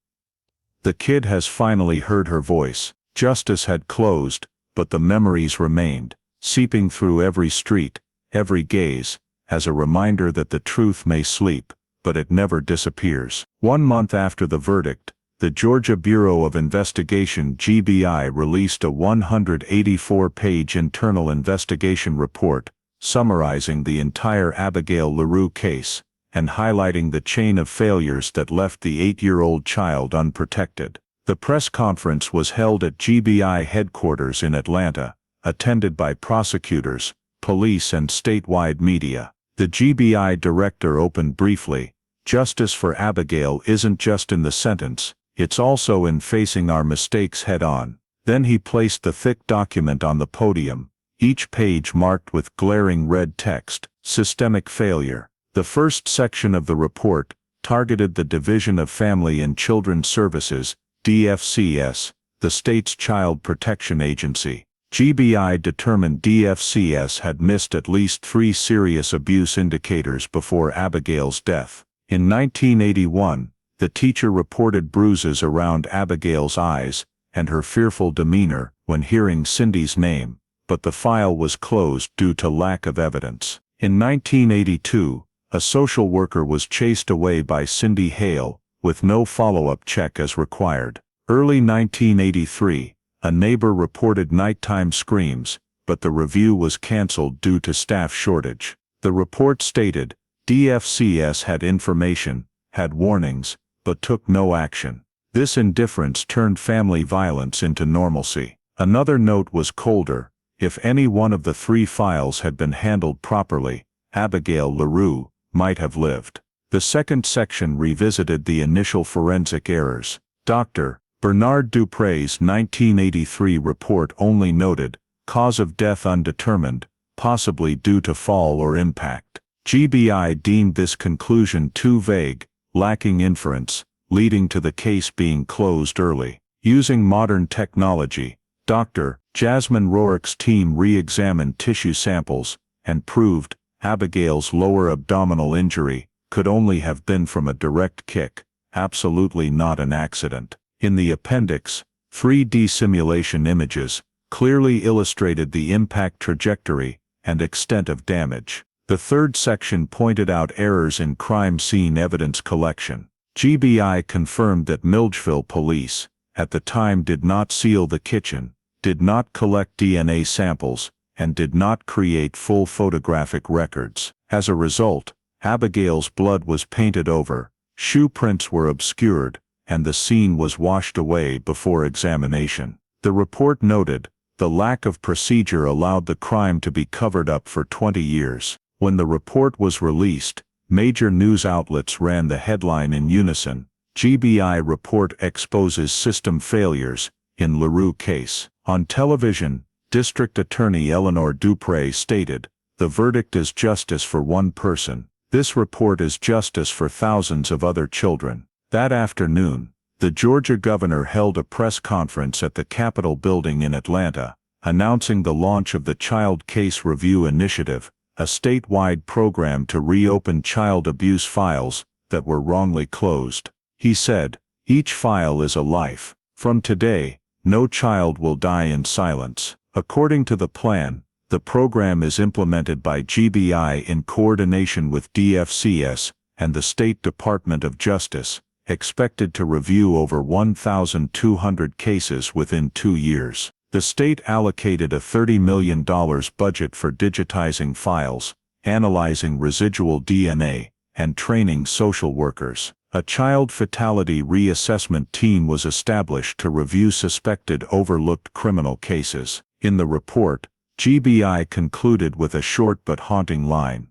The kid has finally heard her voice. Justice had closed, but the memories remained, seeping through every street, every gaze, as a reminder that the truth may sleep, but it never disappears. 1 month after the verdict, the Georgia Bureau of Investigation (GBI) released a 184-page internal investigation report, summarizing the entire Abigail LaRue case, and highlighting the chain of failures that left the 8-year-old child unprotected. The press conference was held at GBI headquarters in Atlanta, attended by prosecutors, police and statewide media. The GBI director opened briefly, "Justice for Abigail isn't just in the sentence, it's also in facing our mistakes head-on." Then he placed the thick document on the podium, each page marked with glaring red text, "Systemic failure." The first section of the report targeted the Division of Family and Children's Services, DFCS, the state's child protection agency. GBI determined DFCS had missed at least 3 serious abuse indicators before Abigail's death. In 1981, the teacher reported bruises around Abigail's eyes, and her fearful demeanor when hearing Cindy's name, but the file was closed due to lack of evidence. In 1982, a social worker was chased away by Cindy Hale, with no follow-up check as required. Early 1983, a neighbor reported nighttime screams, but the review was canceled due to staff shortage. The report stated, DFCS had information, had warnings, but took no action. This indifference turned family violence into normalcy. Another note was colder. If any one of the 3 files had been handled properly, Abigail LaRue might have lived. The second section revisited the initial forensic errors. Dr. Bernard Dupré's 1983 report only noted, cause of death undetermined, possibly due to fall or impact. GBI deemed this conclusion too vague, lacking inference, leading to the case being closed early. Using modern technology, Dr. Jasmine Rourke's team re-examined tissue samples and proved Abigail's lower abdominal injury could only have been from a direct kick, absolutely not an accident. In the appendix, 3D simulation images clearly illustrated the impact trajectory and extent of damage. The third section pointed out errors in crime scene evidence collection. GBI confirmed that Milledgeville police, at the time, did not seal the kitchen, did not collect DNA samples, and did not create full photographic records. As a result, Abigail's blood was painted over, shoe prints were obscured, and the scene was washed away before examination. The report noted, the lack of procedure allowed the crime to be covered up for 20 years. When the report was released, major news outlets ran the headline in unison, GBI report exposes system failures in LaRue case. On television, District Attorney Eleanor Dupre stated, the verdict is justice for one person. This report is justice for thousands of other children. That afternoon, the Georgia governor held a press conference at the Capitol building in Atlanta, announcing the launch of the Child Case Review Initiative, a statewide program to reopen child abuse files that were wrongly closed. He said, each file is a life. From today, no child will die in silence. According to the plan, the program is implemented by GBI in coordination with DFCS and the State Department of Justice, expected to review over 1,200 cases within 2 years. The state allocated a $30 million budget for digitizing files, analyzing residual DNA, and training social workers. A child fatality reassessment team was established to review suspected overlooked criminal cases. In the report, GBI concluded with a short but haunting line.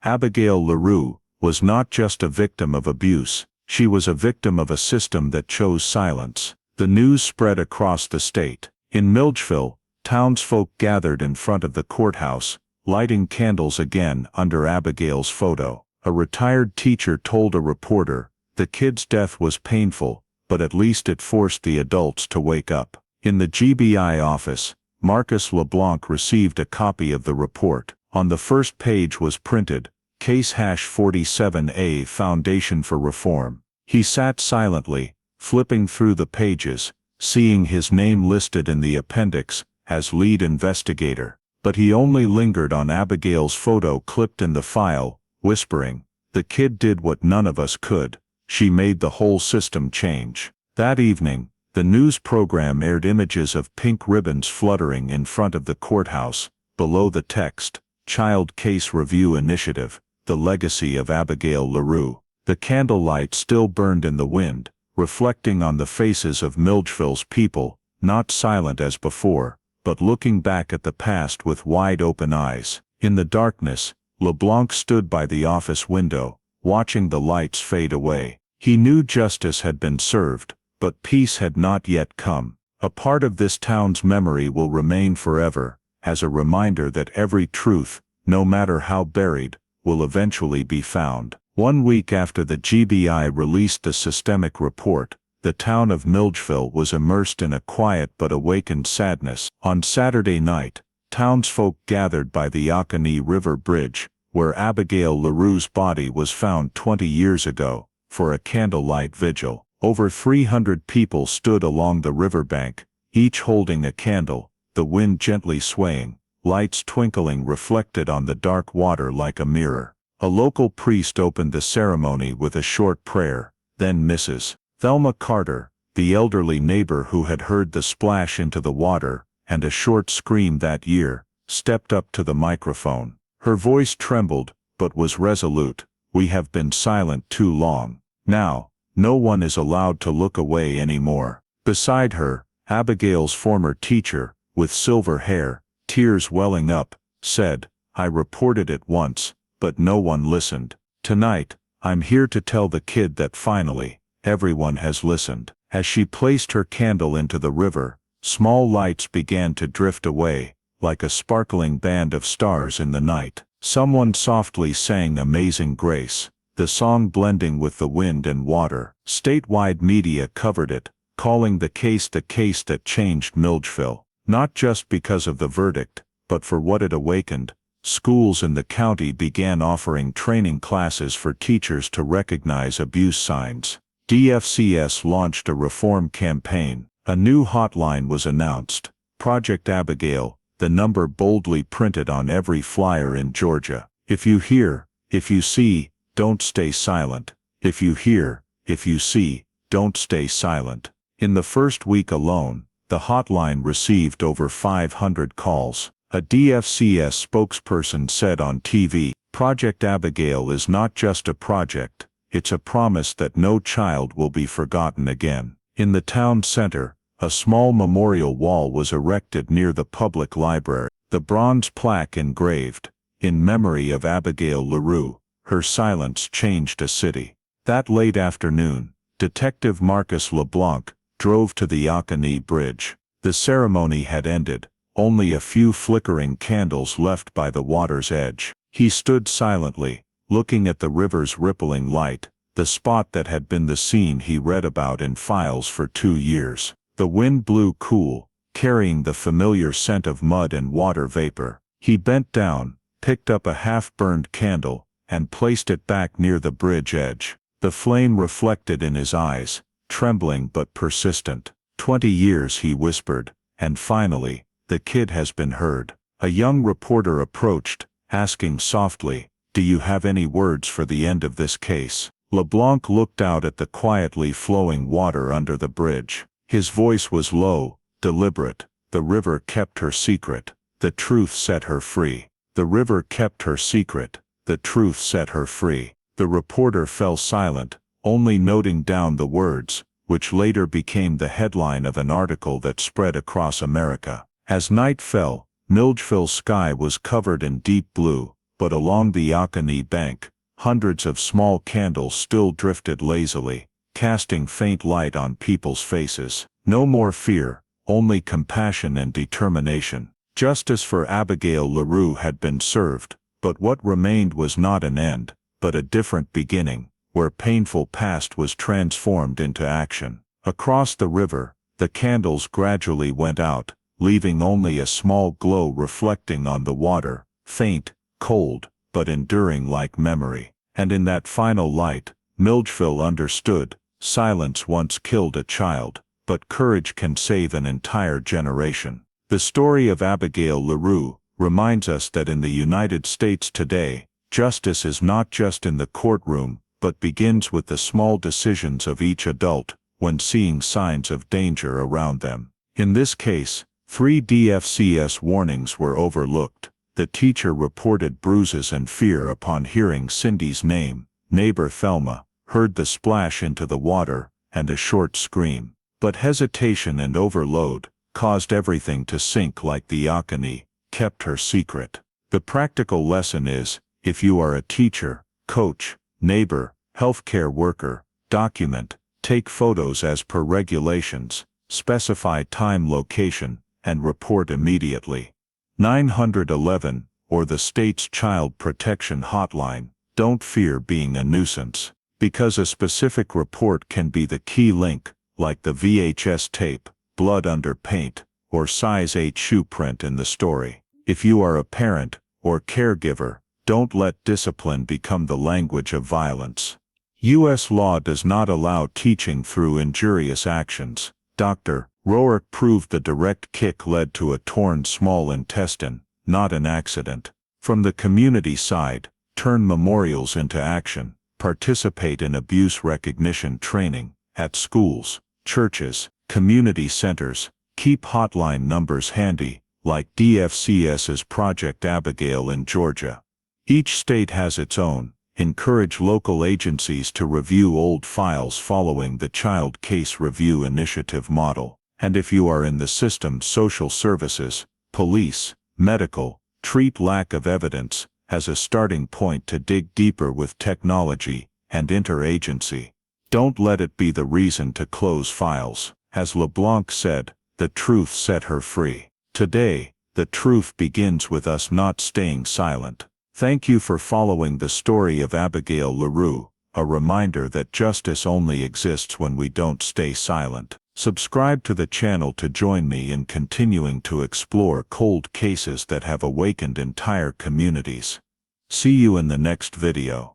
Abigail LaRue was not just a victim of abuse, she was a victim of a system that chose silence. The news spread across the state. In Milledgeville, townsfolk gathered in front of the courthouse, lighting candles again under Abigail's photo. A retired teacher told a reporter, the kid's death was painful, but at least it forced the adults to wake up. In the GBI office, Marcus LeBlanc received a copy of the report. On the first page was printed, Case #47A Foundation for Reform. He sat silently, flipping through the pages, seeing his name listed in the appendix as lead investigator. But he only lingered on Abigail's photo clipped in the file, whispering, the kid did what none of us could. She made the whole system change. That evening, the news program aired images of pink ribbons fluttering in front of the courthouse, below the text, Child Case Review Initiative, the legacy of Abigail LaRue. The candlelight still burned in the wind, reflecting on the faces of Milledgeville's people, not silent as before, but looking back at the past with wide-open eyes. In the darkness, LeBlanc stood by the office window, watching the lights fade away. He knew justice had been served, but peace had not yet come. A part of this town's memory will remain forever, as a reminder that every truth, no matter how buried, will eventually be found. 1 week after the GBI released the systemic report, the town of Milledgeville was immersed in a quiet but awakened sadness. On Saturday night, townsfolk gathered by the Oconee River bridge, where Abigail LaRue's body was found 20 years ago, for a candlelight vigil. Over 300 people stood along the riverbank, each holding a candle, the wind gently swaying, lights twinkling reflected on the dark water like a mirror. A local priest opened the ceremony with a short prayer, then Mrs. Thelma Carter, the elderly neighbor who had heard the splash into the water and a short scream that year, stepped up to the microphone. Her voice trembled, but was resolute. We have been silent too long. Now, no one is allowed to look away anymore. Beside her, Abigail's former teacher, with silver hair, tears welling up, said, I reported it once, but no one listened. Tonight, I'm here to tell the kid that finally, everyone has listened. As she placed her candle into the river, small lights began to drift away, like a sparkling band of stars in the night. Someone softly sang Amazing Grace, the song blending with the wind and water. Statewide media covered it, calling the case that changed Milledgeville, not just because of the verdict, but for what it awakened, schools in the county began offering training classes for teachers to recognize abuse signs. DFCS launched a reform campaign. A new hotline was announced, Project Abigail, the number boldly printed on every flyer in Georgia. If you hear, if you see, don't stay silent. If you hear, if you see, don't stay silent. In the first week alone, the hotline received over 500 calls. A DFCS spokesperson said on TV, Project Abigail is not just a project, it's a promise that no child will be forgotten again. In the town center, a small memorial wall was erected near the public library. The bronze plaque engraved, in memory of Abigail LaRue, her silence changed a city. That late afternoon, Detective Marcus LeBlanc drove to the Oconee Bridge. The ceremony had ended, only a few flickering candles left by the water's edge. He stood silently, looking at the river's rippling light, the spot that had been the scene he read about in files for 2 years. The wind blew cool, carrying the familiar scent of mud and water vapor. He bent down, picked up a half-burned candle, and placed it back near the bridge edge. The flame reflected in his eyes, trembling but persistent. 20 years, he whispered, and finally, the kid has been heard. A young reporter approached, asking softly, "Do you have any words for the end of this case?" LeBlanc looked out at the quietly flowing water under the bridge. His voice was low, deliberate. The river kept her secret. The truth set her free. The river kept her secret. The truth set her free. The reporter fell silent, only noting down the words, which later became the headline of an article that spread across America. As night fell, Milledgeville's sky was covered in deep blue, but along the Oconee bank, hundreds of small candles still drifted lazily, casting faint light on people's faces. No more fear, only compassion and determination. Justice for Abigail LaRue had been served, but what remained was not an end, but a different beginning, where painful past was transformed into action. Across the river, the candles gradually went out, leaving only a small glow reflecting on the water, faint, cold, but enduring like memory. And in that final light, Milledgeville understood, silence once killed a child, but courage can save an entire generation. The story of Abigail LaRue reminds us that in the United States today, justice is not just in the courtroom, but begins with the small decisions of each adult when seeing signs of danger around them. In this case, 3 DFCS warnings were overlooked. The teacher reported bruises and fear upon hearing Cindy's name. Neighbor Thelma heard the splash into the water and a short scream. But hesitation and overload caused everything to sink like the Oconee kept her secret. The practical lesson is, if you are a teacher, coach, neighbor, healthcare worker, document, take photos as per regulations, specify time, location, and report immediately. 911, or the state's Child Protection Hotline. Don't fear being a nuisance, because a specific report can be the key link, like the VHS tape, blood under paint, or size 8 shoe print in the story. If you are a parent or caregiver, don't let discipline become the language of violence. U.S. law does not allow teaching through injurious actions. Dr. Roark proved the direct kick led to a torn small intestine, not an accident. From the community side, turn memorials into action. Participate in abuse recognition training, at schools, churches, community centers. Keep hotline numbers handy, like DFCS's Project Abigail in Georgia. Each state has its own. Encourage local agencies to review old files following the Child Case Review Initiative model. And if you are in the system, social services, police, medical, treat lack of evidence as a starting point to dig deeper with technology and interagency. Don't let it be the reason to close files. As LeBlanc said, the truth set her free. Today, the truth begins with us not staying silent. Thank you for following the story of Abigail LaRue, a reminder that justice only exists when we don't stay silent. Subscribe to the channel to join me in continuing to explore cold cases that have awakened entire communities. See you in the next video.